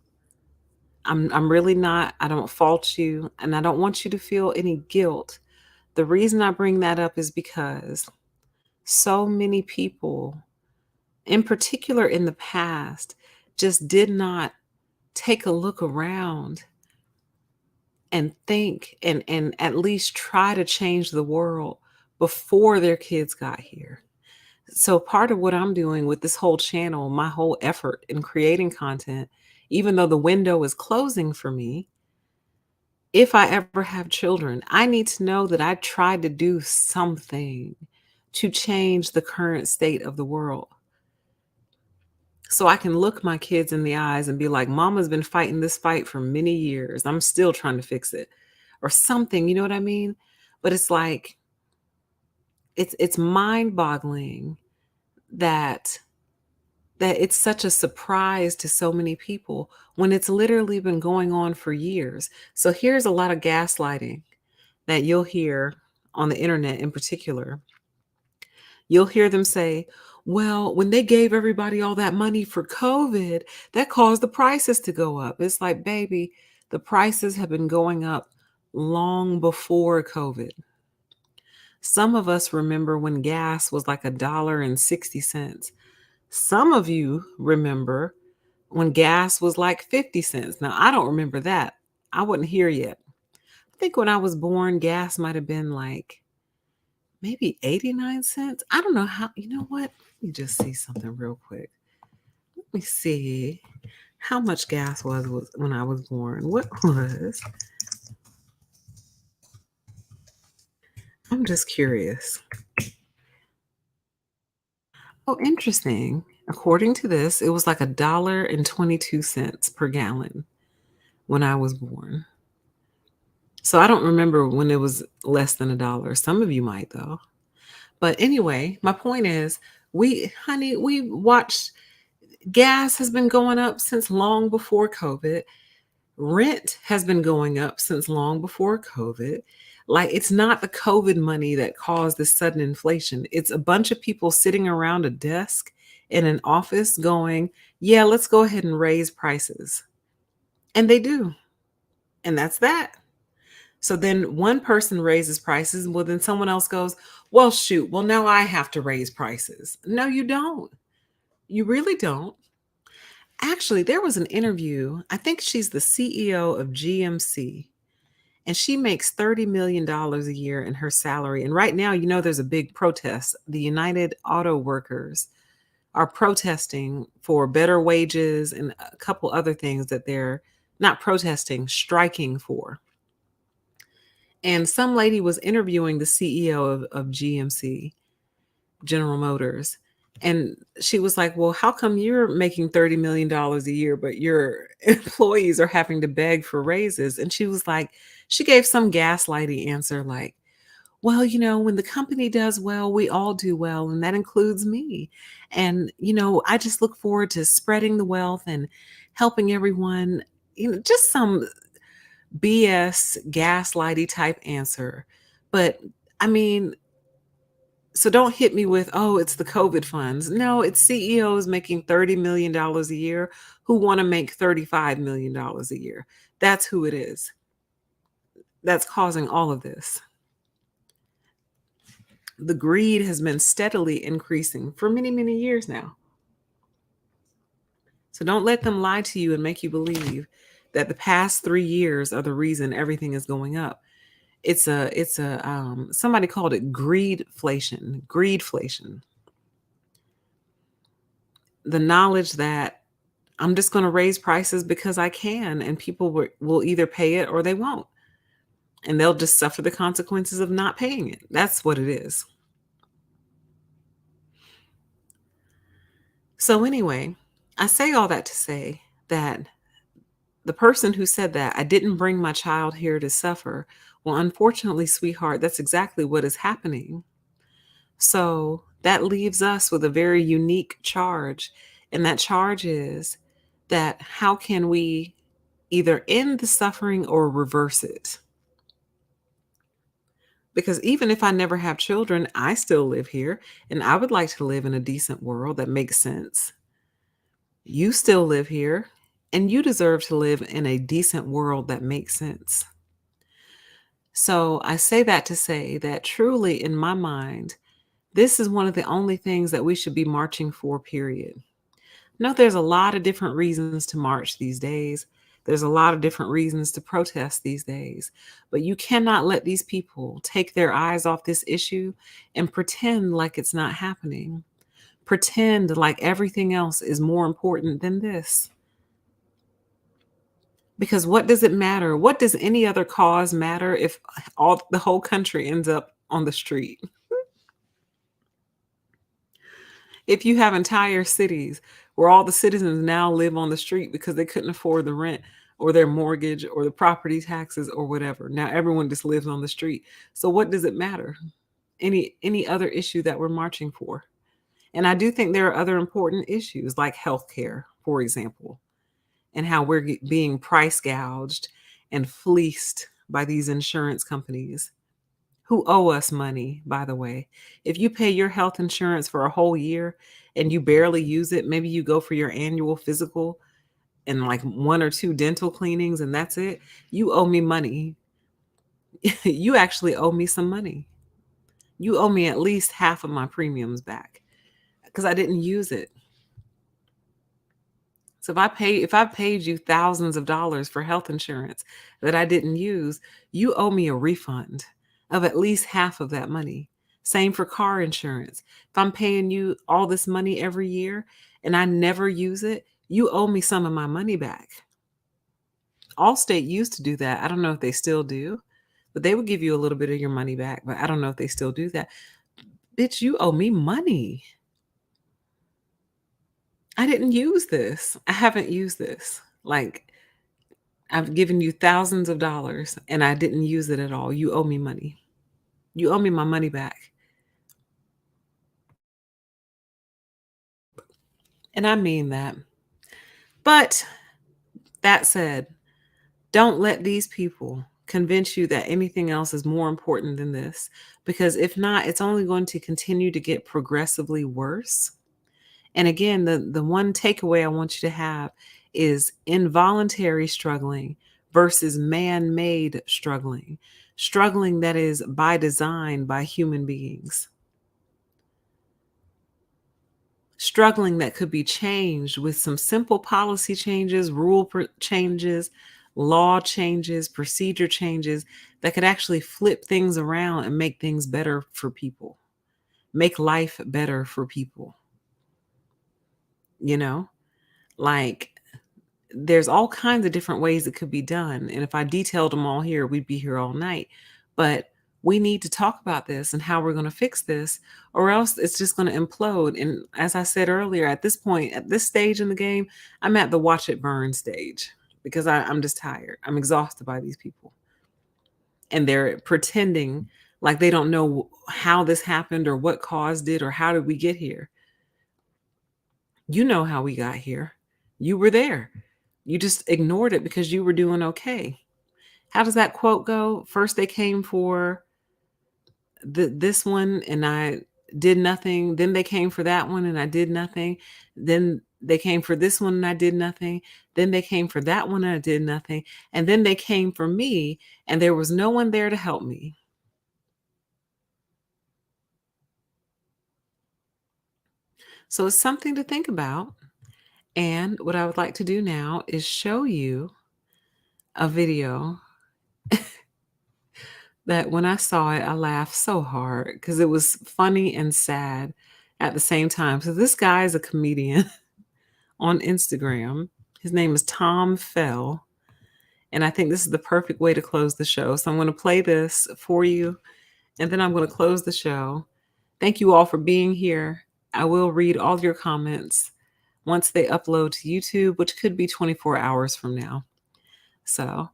I'm really not. I don't fault you, and I don't want you to feel any guilt. The reason I bring that up is because so many people, in particular in the past, just did not take a look around and think and at least try to change the world before their kids got here. So part of what I'm doing with this whole channel, my whole effort in creating content, even though the window is closing for me, if I ever have children, I need to know that I tried to do something to change the current state of the world. So I can look my kids in the eyes and be like, Mama's been fighting this fight for many years. I'm still trying to fix it. Or something, you know what I mean? But it's like, it's mind-boggling that it's such a surprise to so many people when it's literally been going on for years. So here's a lot of gaslighting that you'll hear on the internet in particular. You'll hear them say, well, when they gave everybody all that money for COVID, that caused the prices to go up. It's like, baby, the prices have been going up long before COVID. Some of us remember when gas was like $1.60. Some of you remember when gas was like 50 cents. Now, I don't remember that. I wasn't here yet. I think when I was born, gas might have been like maybe 89 cents. I don't know how. You know what? Let me just see something real quick. Let me see how much gas was when I was born. What was? I'm just curious. Oh, interesting. According to this, it was like $1.22 per gallon when I was born. So I don't remember when it was less than $1. Some of you might though. But anyway, my point is, we watched. Gas has been going up since long before COVID. Rent has been going up since long before COVID. Like, it's not the COVID money that caused this sudden inflation. It's a bunch of people sitting around a desk in an office going, yeah, let's go ahead and raise prices. And they do. And that's that. So then one person raises prices. Well, then someone else goes, well, shoot, well, now I have to raise prices. No, you don't. You really don't. Actually, there was an interview. I think she's the CEO of GMC. And she makes $30 million a year in her salary. And right now, there's a big protest. The United Auto Workers are protesting for better wages and a couple other things that they're not protesting, striking for. And some lady was interviewing the CEO of GMC, General Motors. And she was like, well, how come you're making $30 million a year, but your employees are having to beg for raises? And she was like, she gave some gaslighty answer like, well, when the company does well, we all do well, and that includes me. And, I just look forward to spreading the wealth and helping everyone, just some BS gaslighty type answer. But I mean, so don't hit me with, oh, it's the COVID funds. No, it's CEOs making $30 million a year who want to make $35 million a year. That's who it is. That's causing all of this. The greed has been steadily increasing for many, many years now. So don't let them lie to you and make you believe that the past 3 years are the reason everything is going up. It's somebody called it greedflation. The knowledge that I'm just going to raise prices because I can, and people will either pay it or they won't. And they'll just suffer the consequences of not paying it. That's what it is. So, anyway, I say all that to say that the person who said that, I didn't bring my child here to suffer. Well, unfortunately, sweetheart, that's exactly what is happening. So that leaves us with a very unique charge. And that charge is that how can we either end the suffering or reverse it? Because even if I never have children, I still live here and I would like to live in a decent world that makes sense. You still live here and you deserve to live in a decent world that makes sense. So I say that to say that truly, in my mind, this is one of the only things that we should be marching for, period. No, there's a lot of different reasons to march these days. There's a lot of different reasons to protest these days. But you cannot let these people take their eyes off this issue and pretend like it's not happening. Pretend like everything else is more important than this. Because what does it matter? What does any other cause matter if the whole country ends up on the street? If you have entire cities where all the citizens now live on the street because they couldn't afford the rent or their mortgage or the property taxes or whatever. Now everyone just lives on the street. So what does it matter? Any other issue that we're marching for? And I do think there are other important issues like healthcare, for example, and how we're being price gouged and fleeced by these insurance companies who owe us money, by the way. If you pay your health insurance for a whole year and you barely use it, maybe you go for your annual physical and like one or two dental cleanings and that's it, you owe me money. You actually owe me some money. You owe me at least half of my premiums back because I didn't use it. So if I paid you thousands of dollars for health insurance that I didn't use, you owe me a refund of at least half of that money. Same for car insurance. If I'm paying you all this money every year and I never use it, you owe me some of my money back. Allstate used to do that. I don't know if they still do, but they would give you a little bit of your money back, but I don't know if they still do that. Bitch, you owe me money. I didn't use this. I haven't used this. Like, I've given you thousands of dollars and I didn't use it at all. You owe me money. You owe me my money back. And I mean that. But that said, don't let these people convince you that anything else is more important than this. Because if not, it's only going to continue to get progressively worse. And again, the one takeaway I want you to have is involuntary struggling versus man-made struggling. Struggling that is by design by human beings. Struggling that could be changed with some simple policy changes, changes, law changes, procedure changes that could actually flip things around and make things better for people, make life better for people. You know, like there's all kinds of different ways it could be done. And if I detailed them all here, we'd be here all night. But we need to talk about this and how we're going to fix this, or else it's just going to implode. And as I said earlier, at this point, at this stage in the game, I'm at the watch it burn stage because I'm just tired. I'm exhausted by these people. And they're pretending like they don't know how this happened or what caused it or how did we get here. You know how we got here. You were there. You just ignored it because you were doing okay. How does that quote go? First they came for this one and I did nothing. Then they came for that one and I did nothing. Then they came for this one and I did nothing. Then they came for that one and I did nothing. And then they came for me and there was no one there to help me. So it's something to think about. And what I would like to do now is show you a video that when I saw it, I laughed so hard because it was funny and sad at the same time. So this guy is a comedian on Instagram. His name is Tom Fell. And I think this is the perfect way to close the show. So I'm going to play this for you and then I'm going to close the show. Thank you all for being here. I will read all your comments once they upload to YouTube, which could be 24 hours from now. So,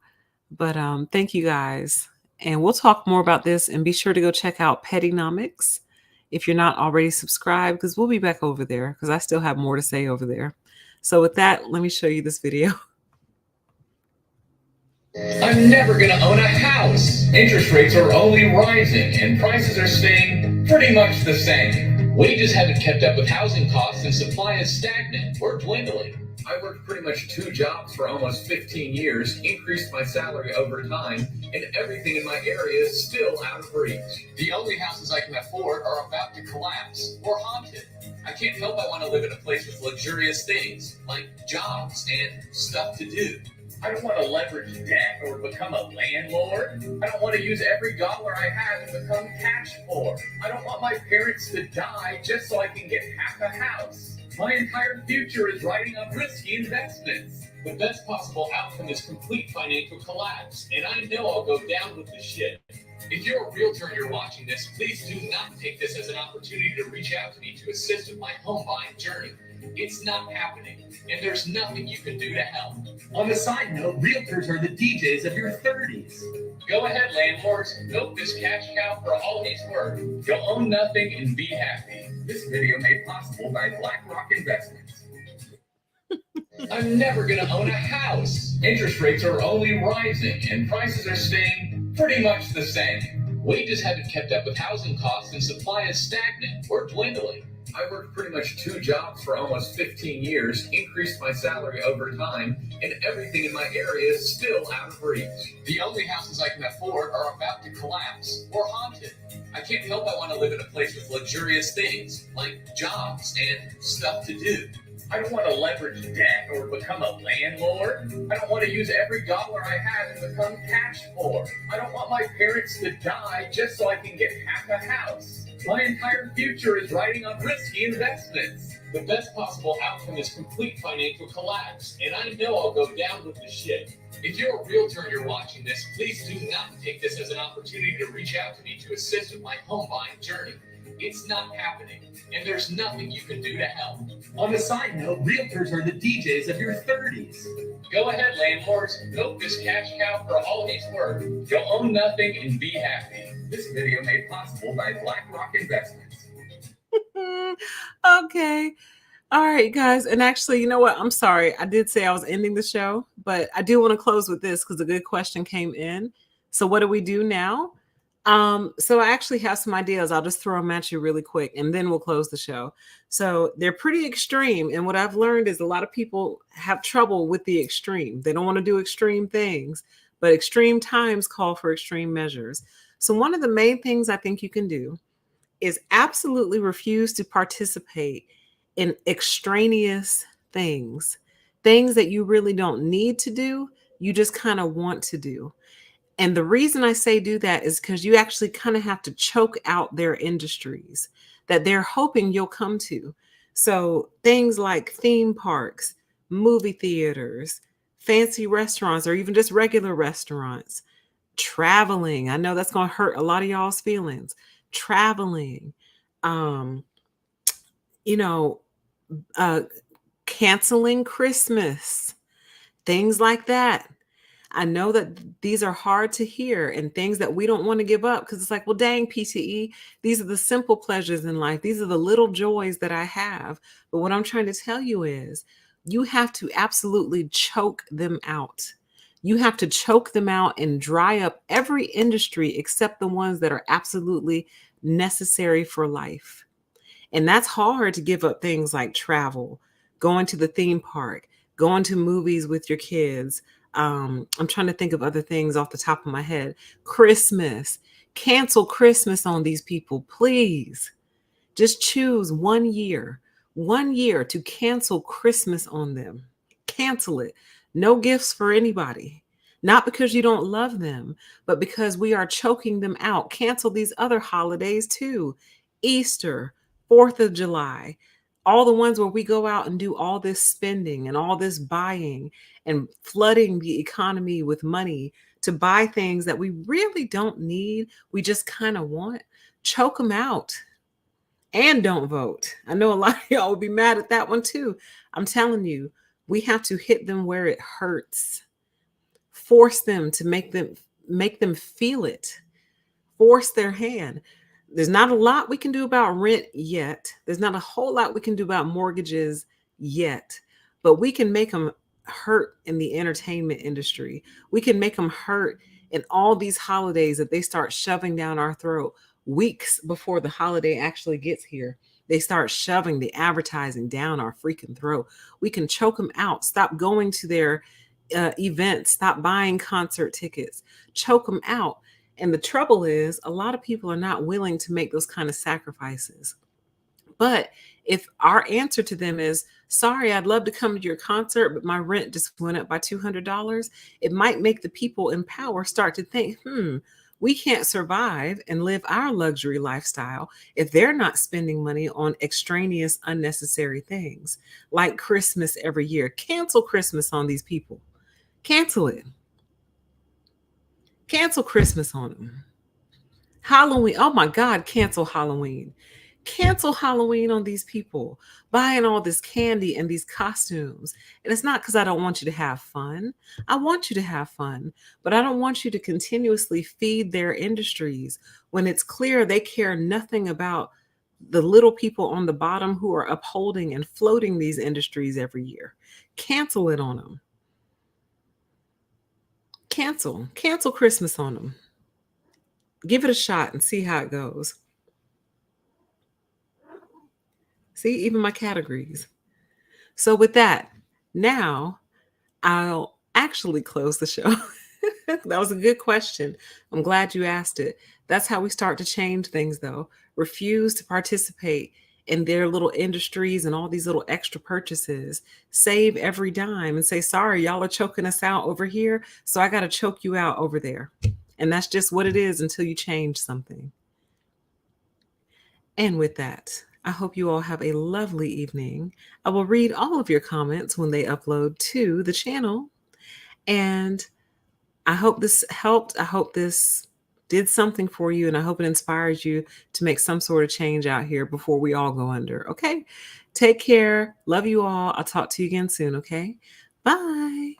but thank you guys. And we'll talk more about this and be sure to go check out Pettynomics if you're not already subscribed, because we'll be back over there because I still have more to say over there. So with that, let me show you this video. I'm never going to own a house. Interest rates are only rising and prices are staying pretty much the same. Wages haven't kept up with housing costs and supply is stagnant or dwindling. I worked pretty much 2 jobs for almost 15 years, increased my salary over time, and everything in my area is still out of reach. The only houses I can afford are about to collapse or haunted. I can't help I want to live in a place with luxurious things, like jobs and stuff to do. I don't want to leverage debt or become a landlord. I don't want to use every dollar I have and become cash poor. I don't want my parents to die just so I can get half a house. My entire future is riding on risky investments. The best possible outcome is complete financial collapse, and I know I'll go down with the ship. If you're a realtor and you're watching this, please do not take this as an opportunity to reach out to me to assist with my home buying journey. It's not happening, and there's nothing you can do to help. On a side note, realtors are the DJs of your 30s. Go ahead, landlords. Milk this cash cow for all he's worth. Go own nothing and be happy. This video made possible by BlackRock Investments. I'm never going to own a house. Interest rates are only rising and prices are staying pretty much the same. Wages haven't kept up with housing costs and supply is stagnant or dwindling. I worked pretty much 2 jobs for almost 15 years, increased my salary over time, and everything in my area is still out of reach. The only houses I can afford are about to collapse or haunted. I can't help I want to live in a place with luxurious things, like jobs and stuff to do. I don't want to leverage debt or become a landlord. I don't want to use every dollar I have and become cash poor. I don't want my parents to die just so I can get half a house. My entire future is riding on risky investments. The best possible outcome is complete financial collapse, and I know I'll go down with the ship. If you're a realtor and you're watching this, please do not take this as an opportunity to reach out to me to assist with my home buying journey. It's not happening, and there's nothing you can do to help. On a side note, realtors are the DJs of your 30s. Go ahead, landlords. Milk this cash cow for all he's worth. Go own nothing and be happy. This video made possible by BlackRock Investments. Okay. All right, guys. And actually, you know what? I'm sorry. I did say I was ending the show, but I do want to close with this because a good question came in. So what do we do now? So I actually have some ideas. I'll just throw them at you really quick and then we'll close the show. So they're pretty extreme. And what I've learned is a lot of people have trouble with the extreme. They don't want to do extreme things, but extreme times call for extreme measures. So one of the main things I think you can do is absolutely refuse to participate in extraneous things, things that you really don't need to do, you just kind of want to do. And the reason I say do that is because you actually kind of have to choke out their industries that they're hoping you'll come to. So things like theme parks, movie theaters, fancy restaurants, or even just regular restaurants, traveling. I know that's going to hurt a lot of y'all's feelings. Traveling, um, you know, uh, canceling Christmas, things like that. I know that these are hard to hear and things that we don't want to give up because it's like, well, dang, PTE, these are the simple pleasures in life. These are the little joys that I have. But what I'm trying to tell you is you have to absolutely choke them out. You have to choke them out and dry up every industry except the ones that are absolutely necessary for life. And that's hard to give up things like travel, going to the theme park, going to movies with your kids. I'm trying to think of other things off the top of my head. Christmas. Cancel Christmas on these people, please. Just choose 1 year to cancel Christmas on them. Cancel it. No gifts for anybody. Not because you don't love them, but because we are choking them out. Cancel these other holidays too. Easter, 4th of July, all the ones where we go out and do all this spending and all this buying and flooding the economy with money to buy things that we really don't need. We just kind of want. Choke them out and don't vote. I know a lot of y'all would be mad at that one too. I'm telling you, we have to hit them where it hurts. Force them to make them feel it. Force their hand. There's not a lot we can do about rent yet. There's not a whole lot we can do about mortgages yet, but we can make them hurt in the entertainment industry. We can make them hurt in all these holidays that they start shoving down our throat weeks before the holiday actually gets here. They start shoving the advertising down our freaking throat. We can choke them out. Stop going to their events. Stop buying concert tickets. Choke them out. And the trouble is, a lot of people are not willing to make those kind of sacrifices. But if our answer to them is, sorry, I'd love to come to your concert, but my rent just went up by $200, it might make the people in power start to think, we can't survive and live our luxury lifestyle if they're not spending money on extraneous, unnecessary things like Christmas every year. Cancel Christmas on these people. Cancel it. Cancel Christmas on them. Halloween. Oh my God, cancel Halloween. Cancel Halloween on these people buying all this candy and these costumes. And it's not because I don't want you to have fun. I want you to have fun, but I don't want you to continuously feed their industries when it's clear they care nothing about the little people on the bottom who are upholding and floating these industries every year. Cancel it on them. Cancel Christmas on them. Give it a shot and see how it goes. See, even my categories. So with that, now I'll actually close the show. That was a good question. I'm glad you asked it. That's how we start to change things, though. Refuse to participate in their little industries and all these little extra purchases. Save every dime and say, sorry, y'all are choking us out over here, so I got to choke you out over there. And that's just what it is until you change something. And with that, I hope you all have a lovely evening. I will read all of your comments when they upload to the channel. And I hope this helped. I hope this did something for you. And I hope it inspires you to make some sort of change out here before we all go under. Okay. Take care. Love you all. I'll talk to you again soon. Okay. Bye.